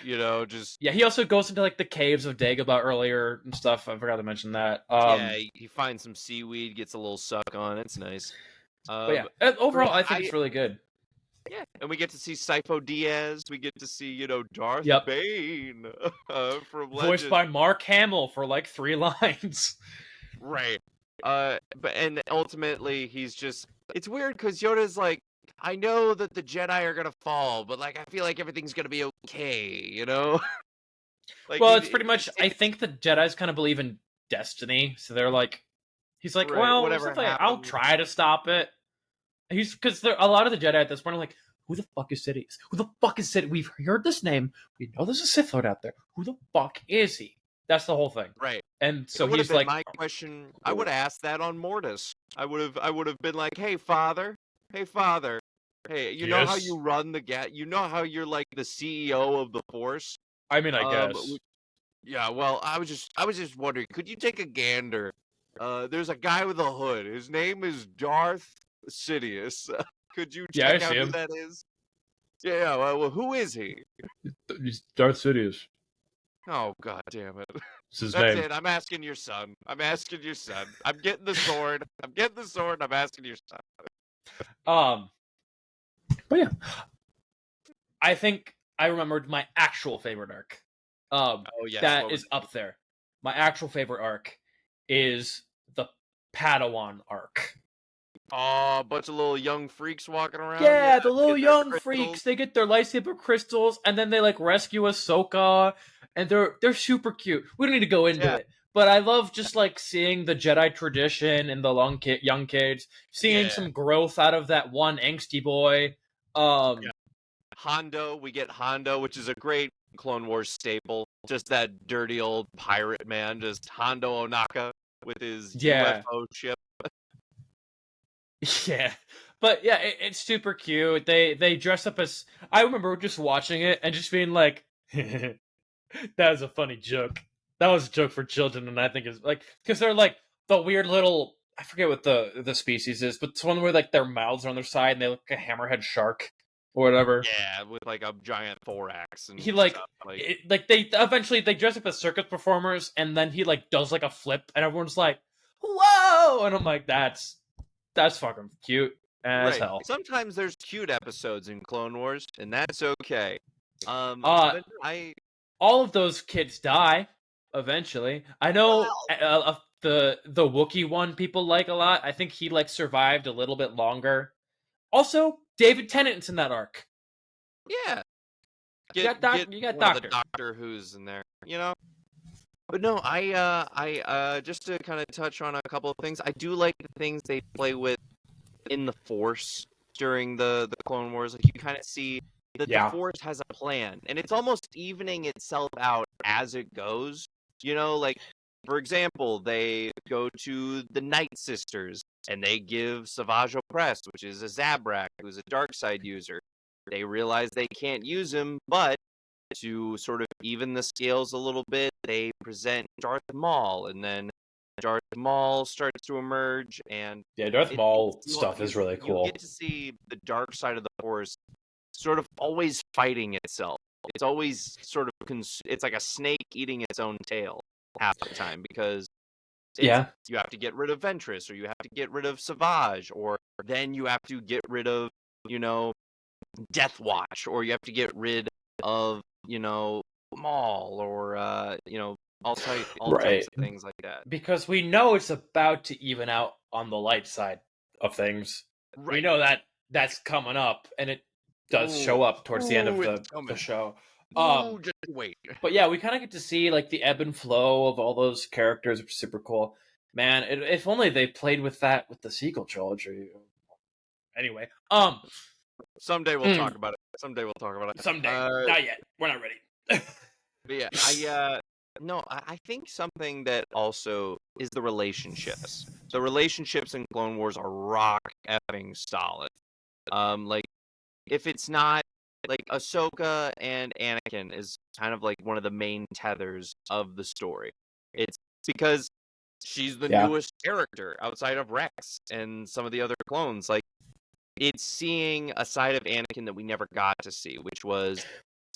you know, just yeah, he also goes into like the caves of Dagobah earlier and stuff. I forgot to mention that. yeah, he finds some seaweed, gets a little suck on. It's nice. But yeah, overall, yeah, I think it's really good. Yeah, and we get to see Sifo Dyas. We get to see, you know, Darth Yep. Bane from Legends. Voiced by Mark Hamill for like 3 lines. Right. But and ultimately he's just. It's weird because Yoda's like, I know that the Jedi are gonna fall, but like I feel like everything's gonna be okay, you know. Like, Well, it's pretty much. I think the Jedi's kind of believe in destiny, so they're like, he's like, Right, well, whatever I'll happens. try to stop it. He's because a lot of the Jedi at this point are like, who the fuck is Sidious? Who the fuck is Sidious? We've heard this name. We know there's a Sith Lord out there. Who the fuck is he? That's the whole thing. Right. And so It would have he's been like, my question. I would have asked that on Mortis. I would have been like, hey father, hey, you know how Yes? you run the you know how you're like the CEO of the Force. I mean, I guess. Yeah, well, I was just wondering, could you take a gander? There's a guy with a hood. His name is Darth Sidious. Could you Yeah, I check out see who him. that is? Yeah, well, who is he? He's Darth Sidious. Oh, god damn it. It's his That's name. it. I'm asking your son. I'm getting the sword. I'm asking your son. But yeah, I think I remembered my actual favorite arc. Oh yes, That is up there. My actual favorite arc is the Padawan arc. Oh, a bunch of little young freaks walking around. Yeah, the little get their young crystals. freaks, they get their lightsaber crystals, and then they like rescue Ahsoka, and they're super cute. We don't need to go into it, but I love just like seeing the Jedi tradition in the young kids, seeing some growth out of that one angsty boy. Hondo, we get Hondo, which is a great Clone Wars staple. Just that dirty old pirate man, just Hondo Onaka with his UFO ship. Yeah, but yeah, it's super cute. They dress up as. I remember just watching it and just being like, "That was a funny joke. That was a joke for children," and I think it's like because they're like the weird little. I forget what the species is, but it's one where like their mouths are on their side and they look like a hammerhead shark or whatever. Yeah, with like a giant thorax and He like stuff. Like, like they eventually they dress up as circus performers and then he like does like a flip and everyone's like, "Whoa!" And I'm like, that's fucking cute as right. hell. Sometimes there's cute episodes in Clone Wars, and that's okay. Uh, But I all of those kids die eventually. I know well, the Wookiee one people like a lot. I think he like survived a little bit longer. Also, David Tennant's in that arc. yeah, get You got one of the Doctor. Doctor Who's in there, you know. But no, just to kind of touch on a couple of things. I do like the things they play with in the Force during the Clone Wars. Like you kind of see that the Yeah. Force has a plan, and it's almost evening itself out as it goes. You know, like for example, they go to the Night Sisters, and they give Savage Opress, which is a Zabrak, who's a dark side user. They realize they can't use him, but to sort of even the scales a little bit, they present Darth Maul, and then Darth Maul starts to emerge, and Yeah, Darth it's Maul stuff is really you get cool. to see the dark side of the Force sort of always fighting itself. It's always sort of it's like a snake eating its own tail half the time because it's Yeah. you have to get rid of Ventress or you have to get rid of Savage or then you have to get rid of you know Death Watch or you have to get rid of Maul or all types Right. of things like that. Because we know it's about to even out on the light side of things. We Right. know that that's coming up, and it does Ooh, show up towards the end of it's the coming. show. Ooh, just wait. But yeah, we kind of get to see like the ebb and flow of all those characters, which is super cool. Man, if only they played with that with the sequel trilogy. Anyway, Someday we'll mm, talk about it. Someday we'll talk about it. someday, not yet. We're not ready. But yeah, I think something that also is the relationships. The relationships in Clone Wars are rock effing solid. Like if it's not like Ahsoka and Anakin is kind of like one of the main tethers of the story. It's because she's the Yeah. newest character outside of Rex and some of the other clones. Like it's seeing a side of Anakin that we never got to see, which was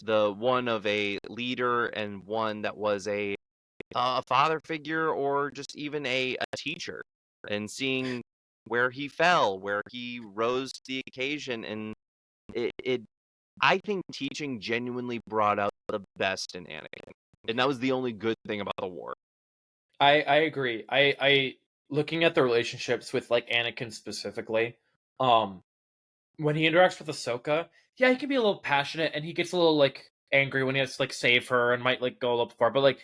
the one of a leader and one that was a father figure or just even a teacher, and seeing where he fell, where he rose to the occasion, and it I think teaching genuinely brought out the best in Anakin, and that was the only good thing about the war. I agree. I looking at the relationships with like Anakin specifically, um, when he interacts with Ahsoka, yeah, he can be a little passionate and he gets a little like angry when he has to like save her and might like go a little far. But like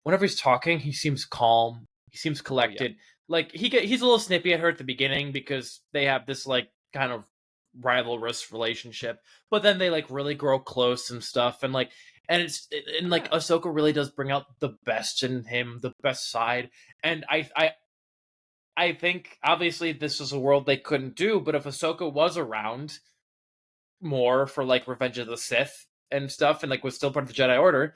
whenever he's talking, he seems calm. He seems Oh yeah, collected. Like he's a little snippy at her at the beginning because they have this like kind of rivalrous relationship, but then they like really grow close and stuff. And like and like yeah, Ahsoka really does bring out the best in him, the best side. And I think obviously this is a world they couldn't do, but if Ahsoka was around more for like Revenge of the Sith and stuff, and like was still part of the Jedi Order,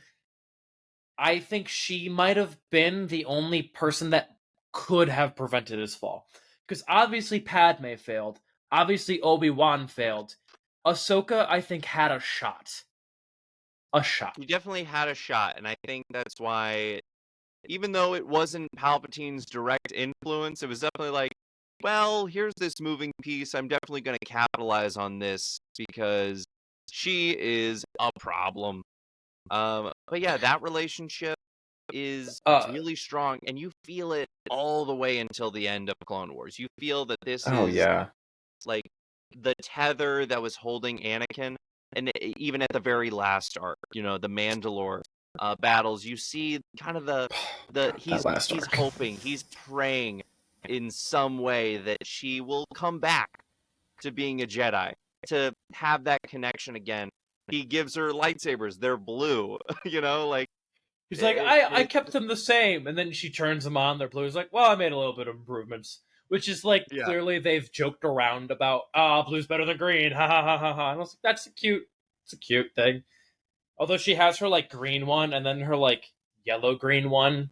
I think she might have been the only person that could have prevented his fall. Because obviously Padme failed, obviously Obi-Wan failed. Ahsoka, I think, had a shot. A shot. he definitely had a shot, and I think that's why even though it wasn't Palpatine's direct influence, it was definitely like, well, here's this moving piece. I'm definitely going to capitalize on this because she is a problem. But yeah, that relationship is Uh really strong, and you feel it all the way until the end of Clone Wars. You feel that this oh is yeah. like the tether that was holding Anakin, and even at the very last arc, the Mandalore battles, you see kind of the God, that last he's arc. hoping, he's praying in some way that she will come back to being a Jedi, to have that connection again. He gives her lightsabers; they're blue. Like He's like, it, I it, kept them the same, and then she turns them on. They're blue. He's like, well, I made a little bit of improvements. which is like Yeah. clearly they've joked around about blue's better than green, ha ha ha ha ha. And I was like, that's it's a cute thing. Although she has her like green one and then her like yellow green one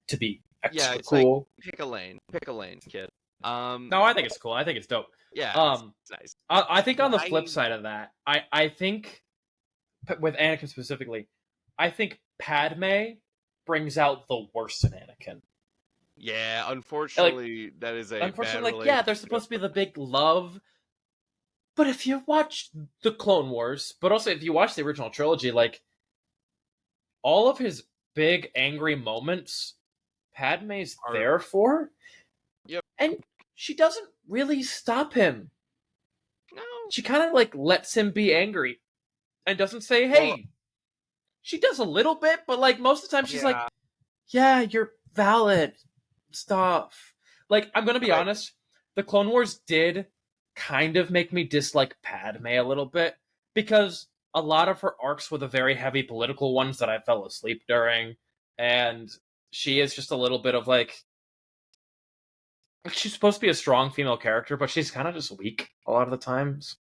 to be Yeah, extra it's like cool. pick a lane, kid. No, I think it's cool. I think it's dope. Yeah, it's nice. I think on the Why- flip side of that, I think with Anakin specifically, I think Padme brings out the worst in Anakin. Yeah, unfortunately, that is a bad Unfortunately, like, yeah, they're supposed to be the big love. But if you watch the Clone Wars, but also if you watch the original trilogy, like, all of his big angry moments, Padme's there for. Yep. And she doesn't really stop him. No. She kind of, like, lets him be angry and doesn't say, hey. Well, she does a little bit, but, like, most of the time she's like, yeah, you're valid. Stuff. Like, I'm gonna be honest, the Clone Wars did kind of make me dislike Padme a little bit, because a lot of her arcs were the very heavy political ones that I fell asleep during, and she is just a little bit of like, she's supposed to be a strong female character, but she's kind of just weak a lot of the times.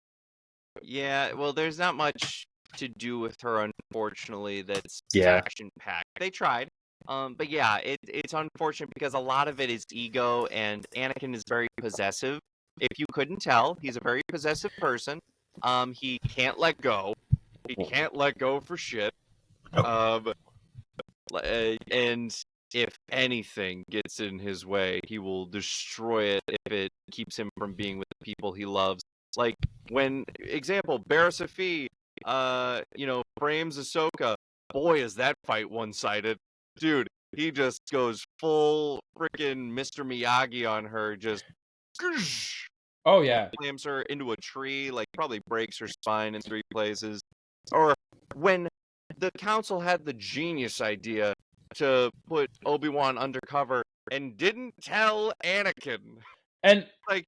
Yeah, well, there's not much to do with her, unfortunately, that's action-packed. They tried. But yeah, it's unfortunate because a lot of it is ego, and Anakin is very possessive. If you couldn't tell, he's a very possessive person. He can't let go. He can't let go for shit. And if anything gets in his way, he will destroy it if it keeps him from being with the people he loves. Like when, example, Barriss Offee, frames Ahsoka. Boy, is that fight one-sided. Dude, he just goes full freaking Mr. Miyagi on her, just oh yeah, slams her into a tree, like probably breaks her spine in 3 places. Or when the council had the genius idea to put Obi-Wan undercover and didn't tell Anakin. And like,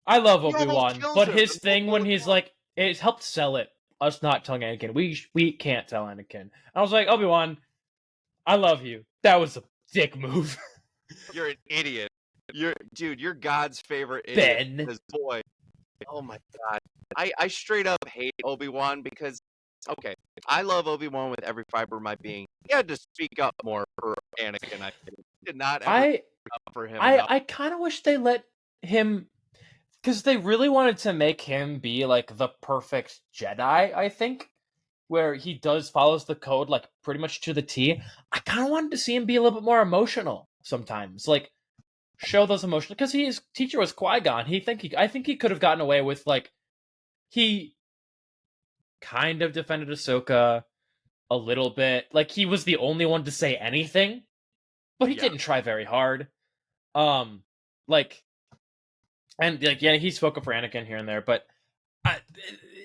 I love Obi-Wan, but his thing when he's like, it helped sell it, us not telling Anakin. We can't tell Anakin. I was like, Obi-Wan, I love you. That was a dick move. You're an idiot. You're God's favorite idiot. Ben. This boy. Oh my God. I straight up hate Obi-Wan because, okay, I love Obi-Wan with every fiber of my being. He had to speak up more for Anakin. I did not ever speak up for him. I kind of wish they let him, because they really wanted to make him be like the perfect Jedi, I think, where he follows the code like pretty much to the T. I kind of wanted to see him be a little bit more emotional sometimes, like show those emotions, because his teacher was Qui-Gon. I think he could have gotten away with, like, he kind of defended Ahsoka a little bit, like he was the only one to say anything, but he didn't try very hard. He spoke up for Anakin here and there, but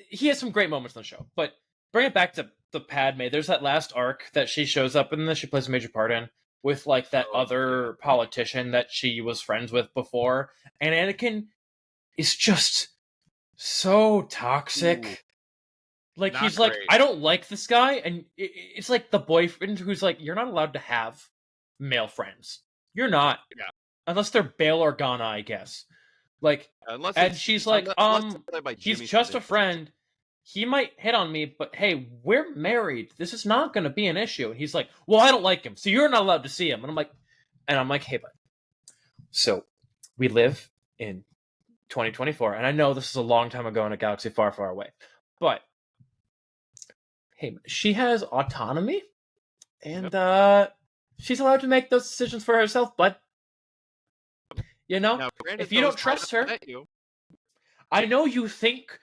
he has some great moments on the show. But bring it back to the Padme. There's that last arc that she shows up in, that she plays a major part in, with like that other politician that she was friends with before, and Anakin is just so toxic. Ooh, like, he's great. Like, I don't like this guy, and it's like the boyfriend who's like, you're not allowed to have male friends. You're not. Yeah. Unless they're Bail Organa, I guess. Like, and she's like, he's just a friend. He might hit on me, but hey, we're married. This is not going to be an issue. And he's like, well, I don't like him, so you're not allowed to see him. And I'm like, hey, bud. So we live in 2024, and I know this is a long time ago in a galaxy far, far away, but hey, she has autonomy, and she's allowed to make those decisions for herself, bud. You know, now, if you don't trust her, I know you think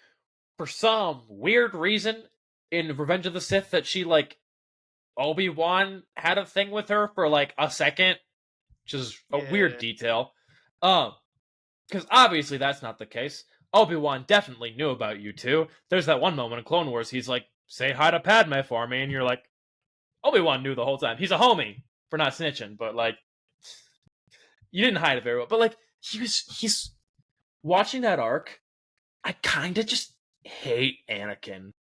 for some weird reason in Revenge of the Sith that she, like, Obi-Wan had a thing with her for like a second, which is a weird detail. Because obviously that's not the case. Obi-Wan definitely knew about you two. There's that one moment in Clone Wars, he's like, say hi to Padme for me, and you're like, Obi-Wan knew the whole time. He's a homie for not snitching, but like, you didn't hide it very well. But like, he's watching that arc, I kind of just hate Anakin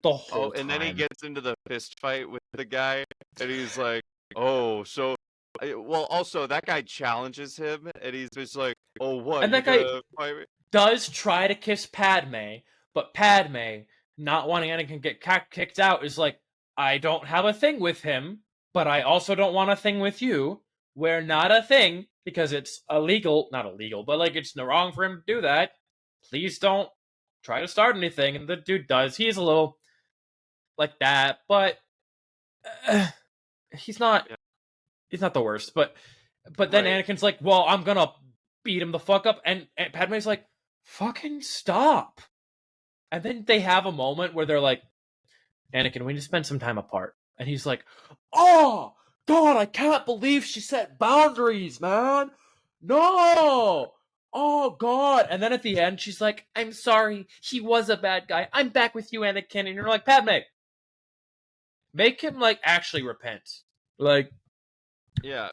the whole time. And then he gets into the fist fight with the guy, and he's like, oh, so Well, also that guy challenges him, and he's just like, "Oh, what? And You that guy gonna fight me?" does try to kiss Padme, but Padme, not wanting Anakin to get kicked out, is like, I don't have a thing with him, but I also don't want a thing with you. We're not a thing because it's illegal, not illegal, but like it's wrong for him to do that. Please don't try to start anything. And the dude does. He's a little like that, but he's not. Yeah. He's not the worst. But then Right. Anakin's like, well, I'm gonna beat him the fuck up, and Padme's like, fucking stop. And then they have a moment where they're like, Anakin, we need to spend some time apart. And he's like, oh, God, I can't believe she set boundaries, man. No. Oh, God. And then at the end, she's like, I'm sorry. He was a bad guy. I'm back with you, Anakin. And you're like, Padme, make him, like, actually repent. Like, Yeah.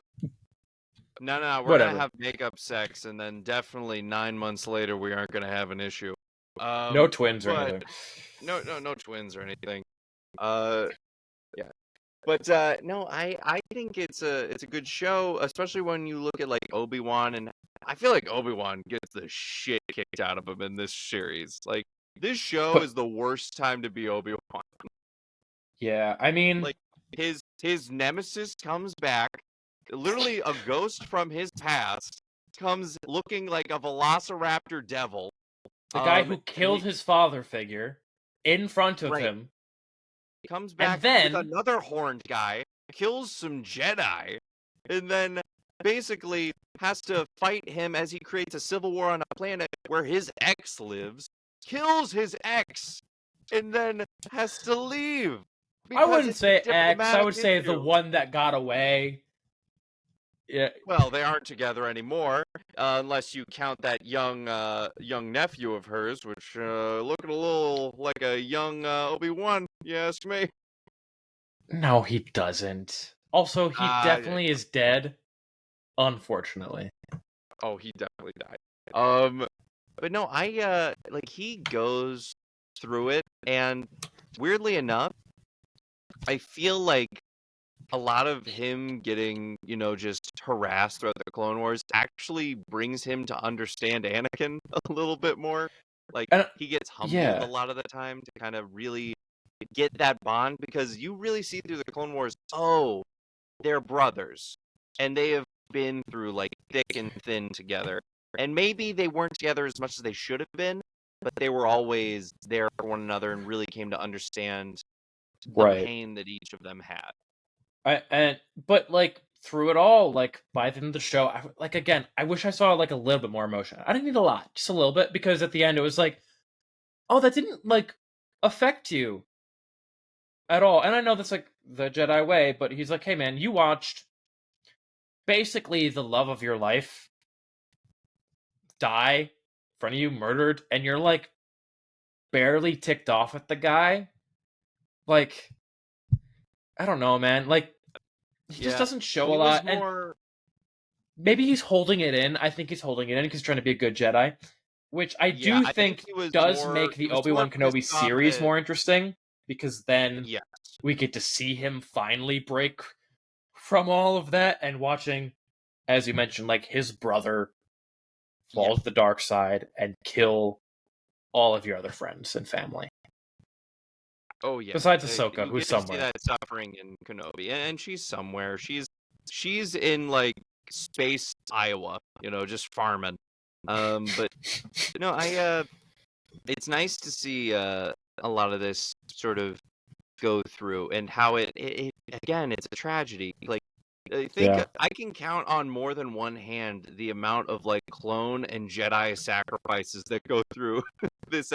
No, we're whatever. gonna have makeup sex, and then definitely 9 months later we aren't gonna have an issue. No twins or but anything. no twins or anything. Yeah. But no, I think it's a good show, especially when you look at like Obi-Wan, and I feel like Obi-Wan gets the shit kicked out of him in this series. Like this show But- is the worst time to be Obi-Wan. Yeah, I mean, Like his nemesis comes back, literally a ghost from his past comes looking like a velociraptor devil. the guy who and killed his father figure in front of Right. him. he comes back then- with another horned guy, kills some Jedi, and then basically has to fight him as he creates a civil war on a planet where his ex lives, kills his ex, and then has to leave. I because wouldn't it's a say X. I diplomatic would say the issue. one that got away. Yeah, Well, they aren't together anymore, unless you count that young nephew of hers, which looking a little like a young Obi-Wan. You ask me. no, he doesn't. Also, he definitely is dead. Unfortunately. Oh, he definitely died. But no, I like he goes through it, and weirdly enough, I feel like a lot of him getting, just harassed throughout the Clone Wars actually brings him to understand Anakin a little bit more. Like And, he gets humbled yeah. a lot of the time to kind of really get that bond, because you really see through the Clone Wars, oh, they're brothers, and they have been through like thick and thin together. And maybe they weren't together as much as they should have been, but they were always there for one another and really came to understand the Right. pain that each of them had. But like through it all, like by the end of the show, I wish I saw like a little bit more emotion. I didn't need a lot, just a little bit, because at the end it was like, oh, that didn't like affect you at all. And I know that's like the Jedi way, but he's like, hey man, you watched basically the love of your life die in front of you, murdered, and you're like barely ticked off at the guy. Like, I don't know, man. Like, he just doesn't show a lot. And maybe he's holding it in. I think he's holding it in because he's trying to be a good Jedi, which I do think does make the Obi-Wan Kenobi series more interesting, because then we get to see him finally break from all of that, and watching, as you mentioned, like his brother fall to the dark side and kill all of your other friends and family. Oh yeah. Besides Ahsoka, you who's get to somewhere. see that suffering in Kenobi, and she's somewhere. She's in like space Iowa, just farming. But it's nice to see a lot of this sort of go through, and how it again, it's a tragedy. Like I think I can count on more than one hand the amount of like clone and Jedi sacrifices that go through this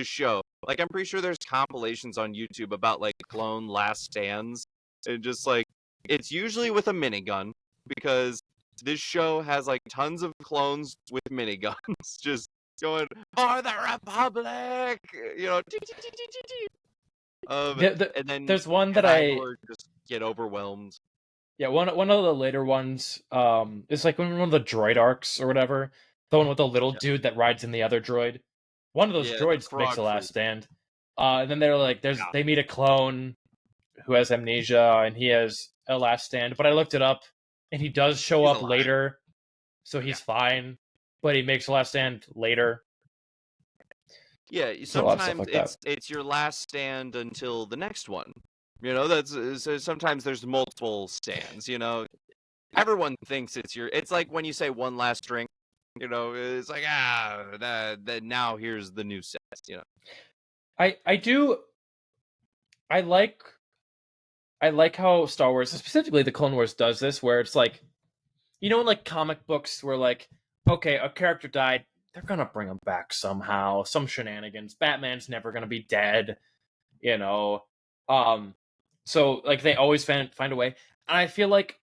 show. Like I'm pretty sure there's compilations on YouTube about like clone last stands, and just like it's usually with a minigun, because this show has like tons of clones with miniguns just going for the Republic, and then there's one that Jedi just get overwhelmed. Yeah, one of the later ones, it's like one of the droid arcs or whatever. The one with the little dude that rides in the other droid. One of those droids makes a last stand. And then they're like, they meet a clone who has amnesia, and he has a last stand. But I looked it up. and he does show He's up alive. later, so Yeah. he's fine. But he makes the last stand later. Yeah, So a lot of stuff sometimes like that. it's your last stand until the next one. You know, that's so sometimes there's multiple stands. You know, everyone thinks it's like when you say one last drink. You know, it's like that now here's the new set. You know, I do I like how Star Wars, specifically the Clone Wars, does this, where it's like, you know, in like comic books, where like, okay, a character died, they're gonna bring him back somehow, some shenanigans. Batman's never gonna be dead, you know. Um, so like they always find a way, and I feel like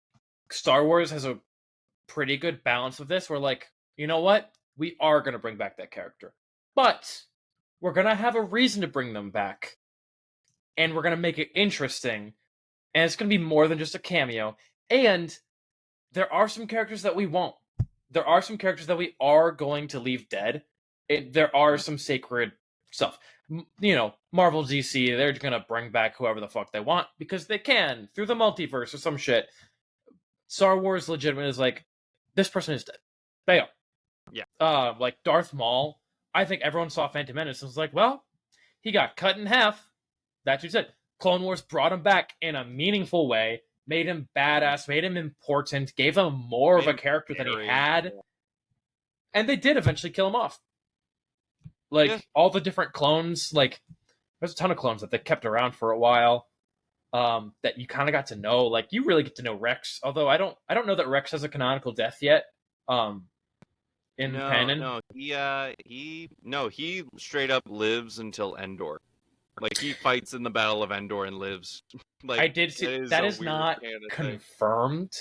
Star Wars has a pretty good balance of this. Where like, you know what, we are gonna bring back that character, but we're gonna have a reason to bring them back, and we're gonna make it interesting, and it's gonna be more than just a cameo, and there are some characters that we won't. There are some characters that we are going to leave dead. There are some sacred stuff. You know, Marvel, DC, they're gonna bring back whoever the fuck they want because they can through the multiverse or some shit. Star Wars legitimate is like, this person is dead. Bail. Yeah. Like Darth Maul. I think everyone saw Phantom Menace and was like, well, he got cut in half. That's what he said. Clone Wars brought him back in a meaningful way, made him badass, made him important, gave him more of a character than he had, and they did eventually kill him off. Like all the different clones, like there's a ton of clones that they kept around for a while. That you kind of got to know. Like you really get to know Rex, although I don't know that Rex has a canonical death yet. In canon. He straight up lives until Endor. Like he fights in the Battle of Endor and lives. Like I did see that is not confirmed.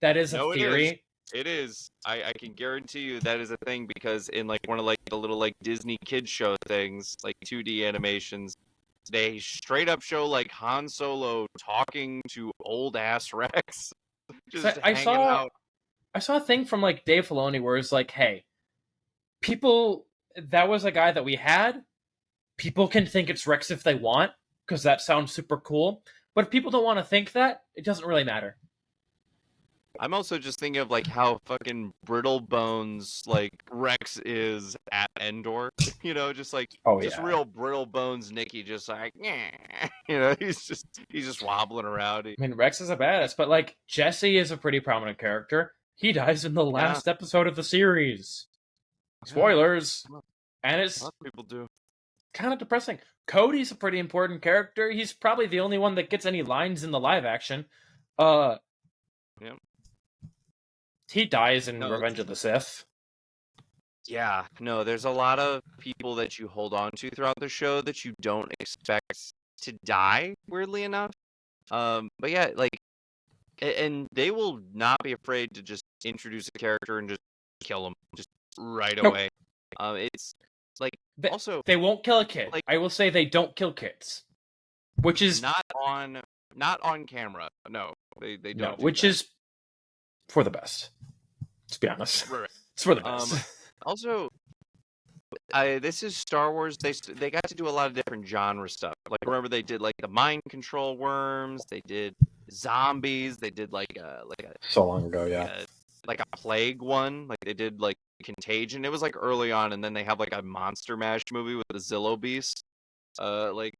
That is a theory. It is. I can guarantee you that is a thing because in like one of like the little like Disney kids show things, like 2D animations, they straight up show like Han Solo talking to old ass Rex. Just hanging out. I saw a thing from like Dave Filoni where it's like, hey, people, that was a guy that we had. People can think it's Rex if they want, because that sounds super cool. But if people don't want to think that, it doesn't really matter. I'm also just thinking of like how fucking brittle bones like Rex is at Endor. You know, just like real brittle bones Nicky, just like you know, he's just wobbling around. I mean, Rex is a badass, but like Jesse is a pretty prominent character. He dies in the last episode of the series. Spoilers. And it's people do. Kind of depressing. Cody's a pretty important character. He's probably the only one that gets any lines in the live action. He dies in Revenge of the Sith. Yeah, no, there's a lot of people that you hold on to throughout the show that you don't expect to die, weirdly enough. But yeah, like, and they will not be afraid to just introduce a character and just kill them just right away. It's like also they won't kill a kid. Like, I will say they don't kill kids, which is not on camera. No, they don't. No, which is for the best. To be honest, right. It's for the best. Also, this is Star Wars. They got to do a lot of different genre stuff. Like remember they did like the mind control worms. They did zombies. They did like a so long ago, yeah. Like a plague one. Like they did like Contagion. It was like early on, and then they have like a Monster Mash movie with the Zillo Beast. Like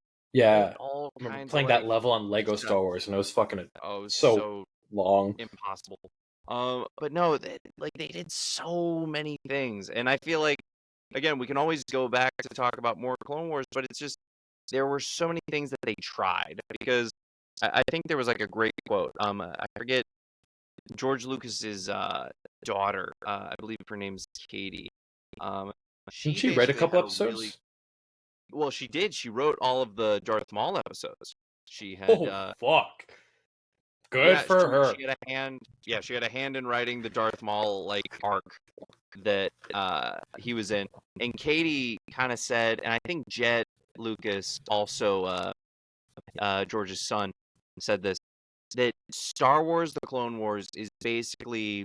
all kinds playing that level on Lego Star Wars, and it was fucking so long, impossible. But no, they did so many things, and I feel like again we can always go back to talk about more Clone Wars, but it's just there were so many things that they tried because I think there was like a great quote. I forget George Lucas's daughter. I believe her name's Katie. She read a couple episodes. Well, she did. She wrote all of the Darth Maul episodes. She had. Fuck. Good for her. She had a hand. Yeah, she had a hand in writing the Darth Maul like arc that he was in. And Katie kind of said, and I think Jed Lucas, also George's son, said this, that Star Wars: The Clone Wars is basically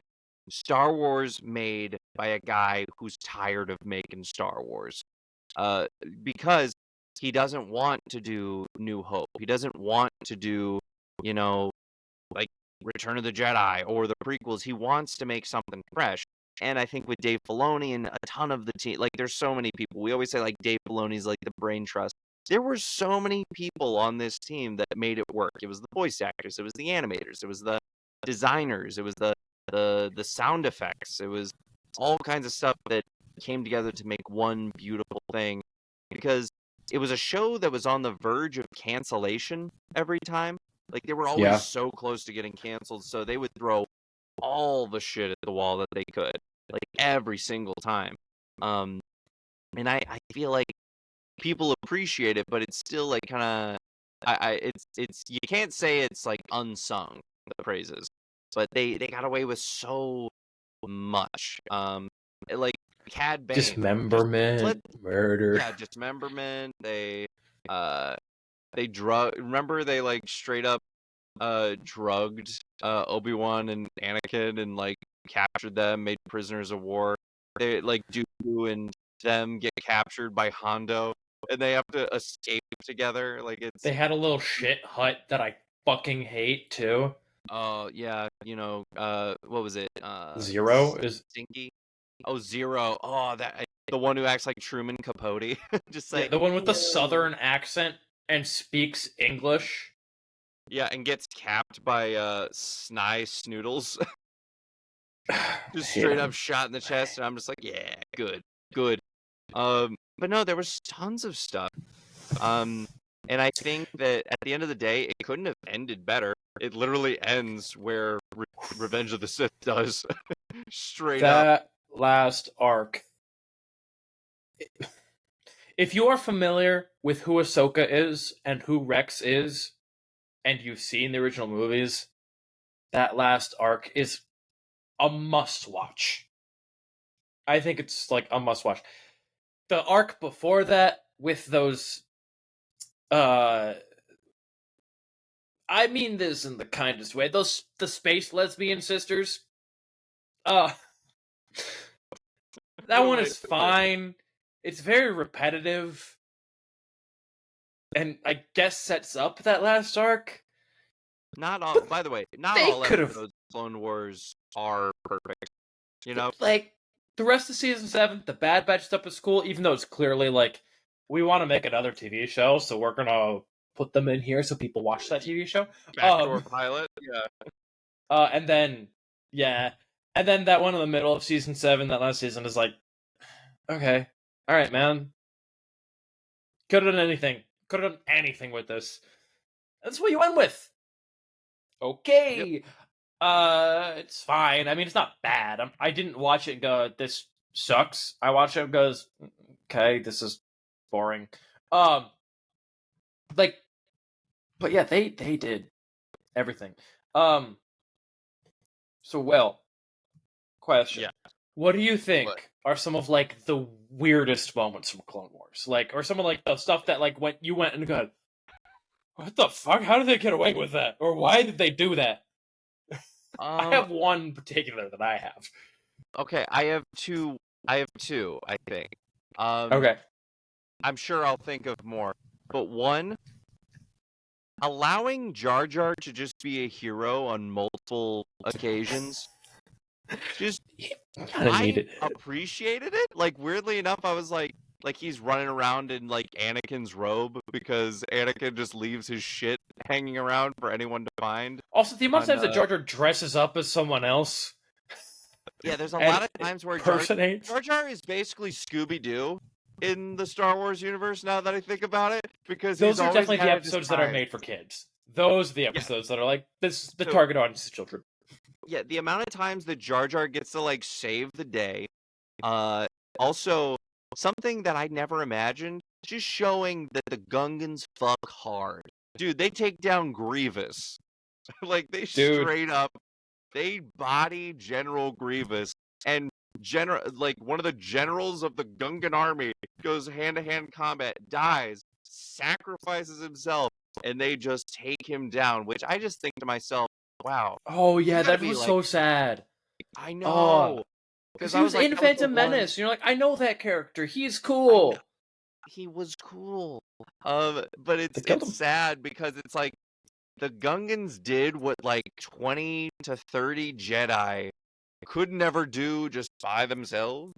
Star Wars made by a guy who's tired of making Star Wars. Because he doesn't want to do New Hope. He doesn't want to do, you know, like Return of the Jedi or the prequels. He wants to make something fresh. And I think with Dave Filoni and a ton of the team, like there's so many people. We always say like Dave Filoni's like the brain trust. There were so many people on this team that made it work. It was the voice actors, it was the animators, it was the designers, it was the sound effects, it was all kinds of stuff that came together to make one beautiful thing. Because it was a show that was on the verge of cancellation every time. Like they were always so close to getting canceled, so they would throw all the shit at the wall that they could, like every single time. And I feel like people appreciate it, but it's still like kind of, it's you can't say it's like unsung, the praises, but they got away with so much. Like Cad Bane, dismemberment, murder. Yeah, dismemberment. They remember they like straight up drugged Obi-Wan and Anakin and like captured them, made prisoners of war. They like Dooku and them get captured by Hondo and they have to escape together. Like they had a little shit hut that I fucking hate too. Oh yeah, what was it? Zero is Stinky. Oh, Zero. Oh, the one who acts like Truman Capote. Just like the one with the southern accent and speaks English. Yeah, and gets capped by Snai Snoodles. Just straight up shot in the chest, and I'm just like, yeah, good. But no, there was tons of stuff. And I think that at the end of the day, it couldn't have ended better. It literally ends where Revenge of the Sith does. Straight up. That last arc. If you are familiar with who Ahsoka is and who Rex is, and you've seen the original movies, that last arc is a must-watch. I think it's like a must-watch. The arc before that, with those... I mean this in the kindest way. The space lesbian sisters. That one is fine. It's very repetitive. And I guess sets up that last arc. Not all. By the way, not all episodes of Clone Wars are perfect. You know, like the rest of season 7, the Bad Batch stuff is cool. Even though it's clearly like we want to make another TV show, so we're gonna put them in here so people watch that TV show. Backdoor pilot, yeah. And then that one in the middle of season 7, that last season is like, okay, all right, man. Could have done anything. Could have done anything with this. That's what you went with. Okay. Yep. It's fine. I mean, it's not bad. I didn't watch it and go, this sucks. I watched it and goes, okay, this is boring. But yeah, they did everything. So, question. Yeah. What do you think are some of like the weirdest moments from Clone Wars? Like, or some of like the stuff that like when you went and go, what the fuck? How did they get away with that? Or why did they do that? I have one particular that I have. Okay, I have two, I think. Okay. I'm sure I'll think of more. But one, allowing Jar Jar to just be a hero on multiple occasions. Just, I appreciated it. Like, weirdly enough, I was like he's running around in like Anakin's robe because Anakin just leaves his shit hanging around for anyone to find. Also, the amount of times that Jar Jar dresses up as someone else. Yeah, there's a lot of times where Jar Jar is basically Scooby-Doo in the Star Wars universe, now that I think about it, because those are definitely the episodes that are made for kids. Those are the episodes that are like, the target audience is children. Yeah, the amount of times that Jar Jar gets to like save the day. Also, something that I never imagined, just showing that the Gungans fuck hard. Dude, they take down Grievous. Like, straight up, they body General Grievous, and one of the generals of the Gungan army goes hand-to-hand combat, dies, sacrifices himself, and they just take him down, which I just think to myself, wow. Oh, yeah, that was like, so sad. I know. Because he was in Phantom Menace. You're like, I know that character. He's cool. He was cool. But it's sad because it's like the Gungans did what like 20 to 30 Jedi could never do just by themselves.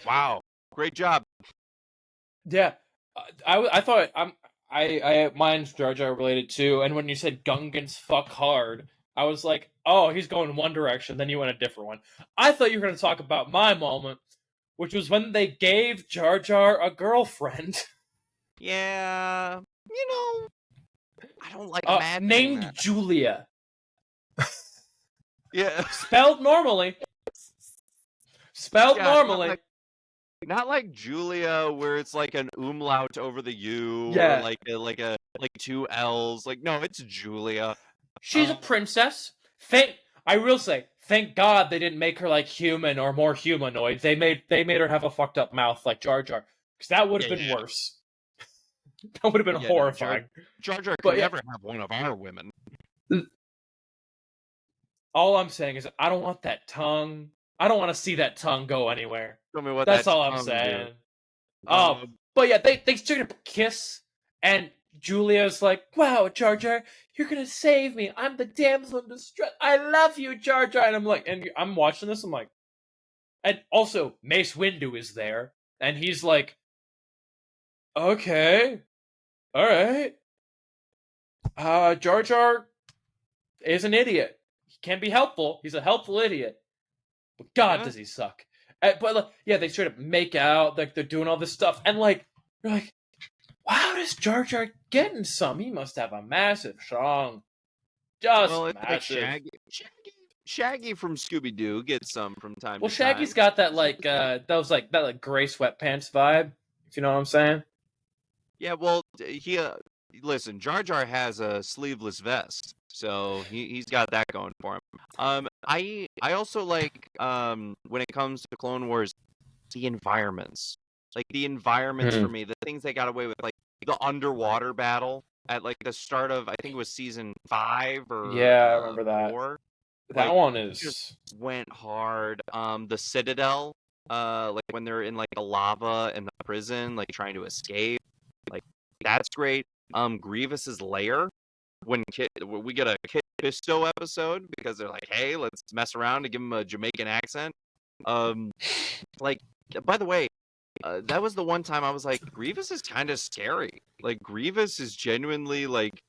Wow, great job. Yeah, I thought mine's Jar Jar related too. And when you said Gungans fuck hard, I was like, oh, he's going in one direction. Then you went a different one. I thought you were going to talk about my moment, which was when they gave Jar Jar a girlfriend. Yeah, you know, I don't like imagining named that. Julia. Yeah, Spelled normally. Spelled yeah, normally. not like Julia, where it's like an umlaut over the U, or Yeah. like two L's. Like, no, it's Julia. She's a princess. I will say, thank God they didn't make her like human or more humanoid. They made her have a fucked up mouth like Jar Jar, because that would have been worse. That would have been horrifying. No, Jar Jar But could yeah. never have one of our women. All I'm saying is, I don't want that tongue. I don't want to see that tongue go anywhere. Tell me what That's that all I'm tongue saying. do. But yeah, they straight up kiss, and Julia's like, "Wow, Jar Jar, you're gonna save me. I'm the damsel in distress. I love you, Jar Jar." And I'm like, and I'm watching this. I'm like, and also Mace Windu is there, and he's like, "Okay, all right." Jar Jar is an idiot. He can be helpful. He's a helpful idiot. But God, does he suck. But like, yeah, they straight up make out. Like, they're doing all this stuff. And like, you're like, wow, does Jar Jar getting some? He must have a massive song. Just it's massive. like Shaggy from Scooby-Doo gets some from time to time. Well, Shaggy's got that like that gray sweatpants vibe, if you know what I'm saying. Yeah, well, he listen, Jar Jar has a sleeveless vest, so he's got that going for him. I also like when it comes to Clone Wars, the environments. Like the environments for me, the things they got away with, like the underwater battle at like the start of, I think it was season 5 or yeah, I remember that. 4. That like, one is just went hard. The Citadel, like when they're in like the lava in the prison, like trying to escape, like that's great. Grievous's lair, when we get a Kit Fisto episode because they're like, hey, let's mess around and give him a Jamaican accent. Like, by the way, that was the one time I was like, Grievous is kind of scary. Like, Grievous is genuinely like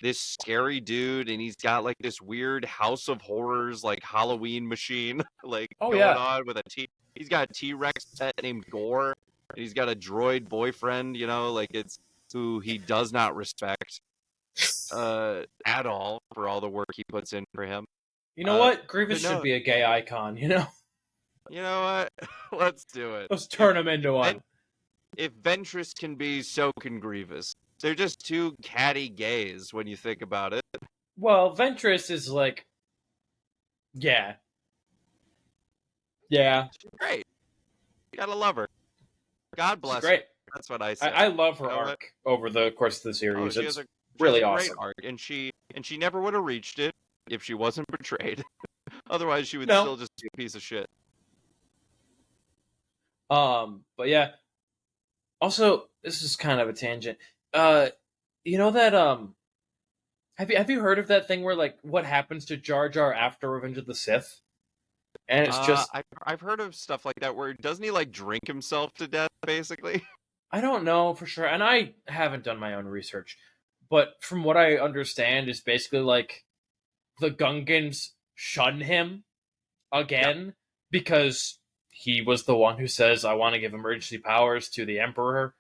this scary dude, and he's got like this weird House of Horrors like Halloween machine like going on with he's got a T-Rex pet named Gore, and he's got a droid boyfriend, you know, like it's who he does not respect at all for all the work he puts in for him. You know what? Grievous should be a gay icon, you know? You know what? Let's do it. Let's turn him into one. If Ventress can be, so can Grievous. They're just two catty gays when you think about it. Well, Ventress is like, yeah. She's great. You gotta love her. God bless her. That's what I say. I love her arc over the course of the series. She it's has really a awesome. great arc, and she never would have reached it if she wasn't betrayed. Otherwise, she would still just be a piece of shit. But yeah. Also, this is kind of a tangent. You know that have you heard of that thing where like what happens to Jar Jar after Revenge of the Sith? And it's just I've heard of stuff like that where doesn't he like drink himself to death basically? I don't know for sure, and I haven't done my own research, but from what I understand is basically like the Gungans shun him again because he was the one who says, I want to give emergency powers to the Emperor,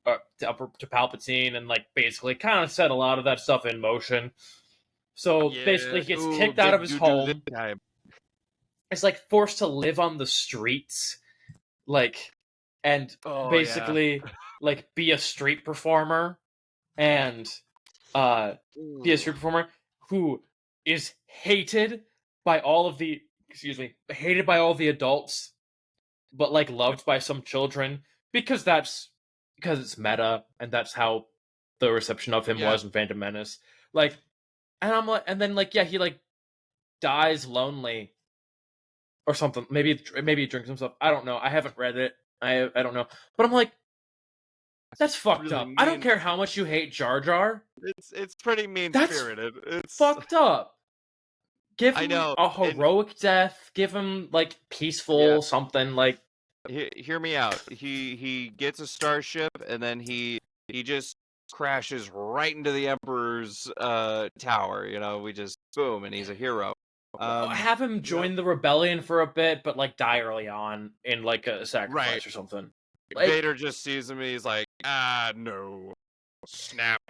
to Palpatine, and like basically kind of set a lot of that stuff in motion. So basically he gets kicked out of his home. It's like forced to live on the streets, like, and basically like be a street performer, and be a street performer who is hated by all of the adults, but like loved by some children because it's meta, and that's how the reception of him was in Phantom Menace. Like, and I'm like, and then like, yeah, he like dies lonely or something. Maybe he drinks himself. I don't know. I haven't read it. I don't know. But I'm like, That's fucked really up. I don't mean. care how much you hate Jar Jar. It's pretty mean That's spirited. It's fucked up. Give I him know, a and heroic death. Give him like yeah, peaceful something. Like hear me out. He gets a starship and then he just crashes right into the Emperor's tower. You know, we just boom, and he's a hero. Um, have him you know, join the rebellion for a bit, but like die early on in like a right. sacrifice or something. Like Vader just sees him and he's like, ah, no, snap.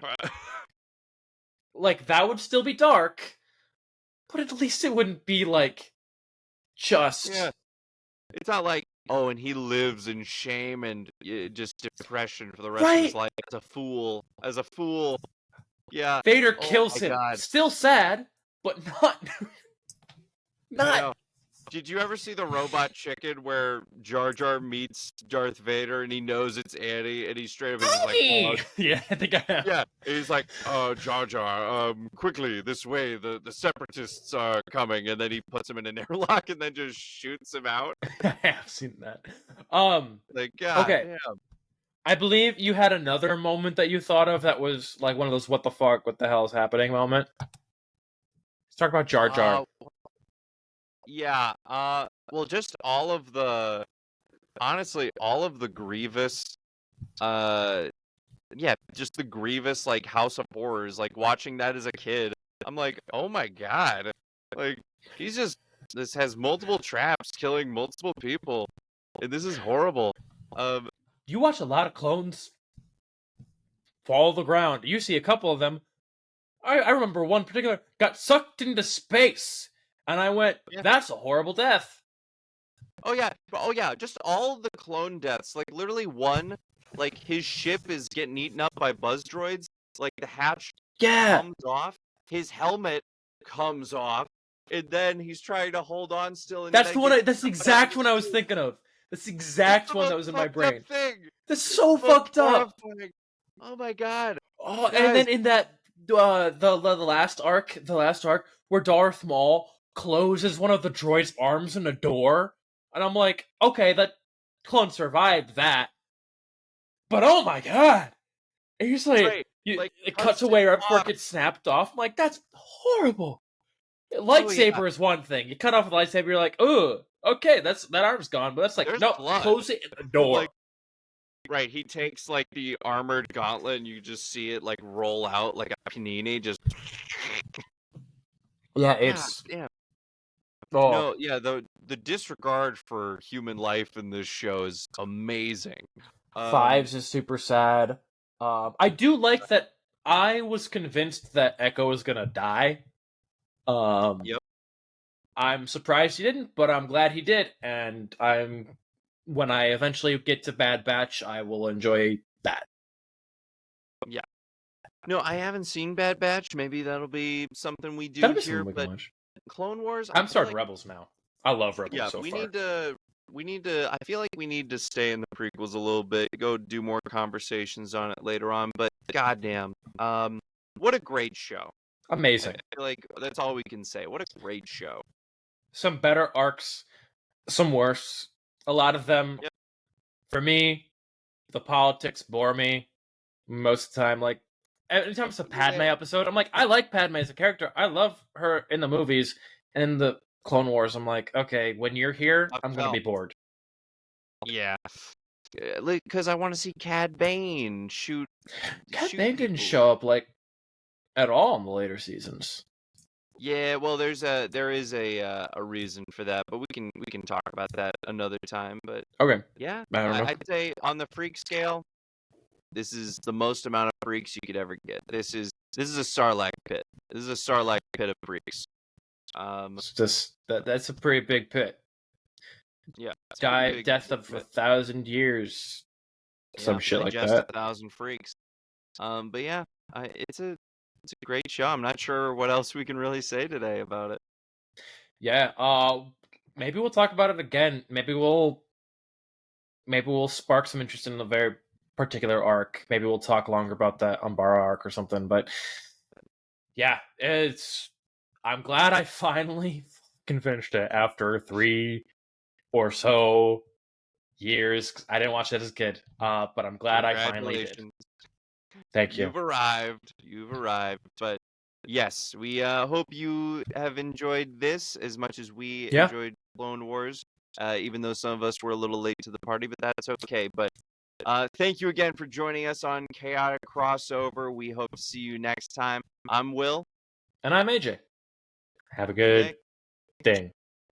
like that would still be dark, but at least it wouldn't be like Yeah, just it's not like, oh, and he lives in shame and just depression for the rest of his right. life as a fool. As a fool. Yeah. Vader Oh kills my him. God. Still sad, but not I not know. Did you ever see the Robot Chicken where Jar Jar meets Darth Vader and he knows it's Annie and he straight up is just like, oh, Annie! Yeah, I think I have. yeah. And he's like, Jar Jar, quickly, this way, the separatists are coming. And then he puts him in an airlock and then just shoots him out. I have seen that. Like, God Okay. damn. I believe you had another moment that you thought of that was like one of those what the fuck, what the hell is happening moment. Let's talk about Jar Jar. Yeah. Well, just all of the, honestly, all of the Grievous, uh, yeah, just the Grievous, like, House of Horrors, like, watching that as a kid, I'm like, oh my God. Like, he's just, this has multiple traps, killing multiple people, and this is horrible. You watch a lot of clones fall to the ground. You see a couple of them. I remember one particular got sucked into space, and I went, Yeah. "That's a horrible death." Oh yeah, just all the clone deaths, like, literally one, like, his ship is getting eaten up by buzz droids, like, the hatch Yeah, comes off, his helmet comes off, and then he's trying to hold on still, and that's then the one. gets That's the shot out of exact the one I was suit. thinking of. That's the It's exact the one that most was in my fucked up brain. thing. That's It's so the most fucked up. horrifying. Oh my God, Oh, and guys. then in that the last arc where Darth Maul closes one of the droid's arms in a door, and I'm like, okay, that clone survived that, but oh my God, and he's like, Right, you, like it cuts cuts it away right before it off. gets snapped off. I'm like, that's horrible. Oh yeah, Lightsaber is one thing. You cut off a lightsaber, you're like, oh, okay, that arm's gone, but that's like, there's no, blood. close it in the door. Like, right, he takes like the armored gauntlet, and you just see it like roll out like a panini. Just Yeah, God it's damn. oh. No, yeah, the disregard for human life in this show is amazing. Fives is super sad. I do like that. I was convinced that Echo was gonna die. Yep. I'm surprised he didn't, but I'm glad he did. And when I eventually get to Bad Batch, I will enjoy that. Yeah. No, I haven't seen Bad Batch. Maybe that'll be something we do That'll be here. something we can But watch. Clone Wars, I I'm feel starting like, Rebels now. I love Rebels yeah, so we far. need to. I feel like we need to stay in the prequels a little bit. Go do more conversations on it later on. But goddamn, what a great show! Amazing. I feel like that's all we can say. What a great show! Some better arcs, some worse. A lot of them, Yep. for me, the politics bore me most of the time. Like, anytime it's a Padme episode, I'm like, I like Padme as a character. I love her in the movies. And in the Clone Wars, I'm like, okay, when you're here, I'm going to be bored. Yeah. Because I want to see Cad Bane shoot. Cad shoot Bane didn't people. show up, like, at all in the later seasons. Yeah, well, there is a reason for that, but we can talk about that another time. But Okay. yeah, I don't know. I'd say on the freak scale, this is the most amount of freaks you could ever get. This is a Sarlacc pit. This is a Sarlacc pit of freaks. It's just that's a pretty big pit. Yeah. Death of 1,000 years. Some shit like just that. 1,000 freaks. But yeah, it's a great show. I'm not sure what else we can really say today about it. Yeah, maybe we'll talk about it again. Maybe we'll spark some interest in a very particular arc. Maybe we'll talk longer about that Umbara arc or something. But yeah, I'm glad I finally finished it after 3 or so years. 'Cause I didn't watch it as a kid, but I'm glad I finally did. Congratulations. Thank you. You've arrived. You've arrived. But yes, we hope you have enjoyed this as much as we Yeah. enjoyed Clone Wars. Even though some of us were a little late to the party, but that's okay. But thank you again for joining us on Chaotic Crossover. We hope to see you next time. I'm Will. And I'm AJ. Have a Good good day. thing.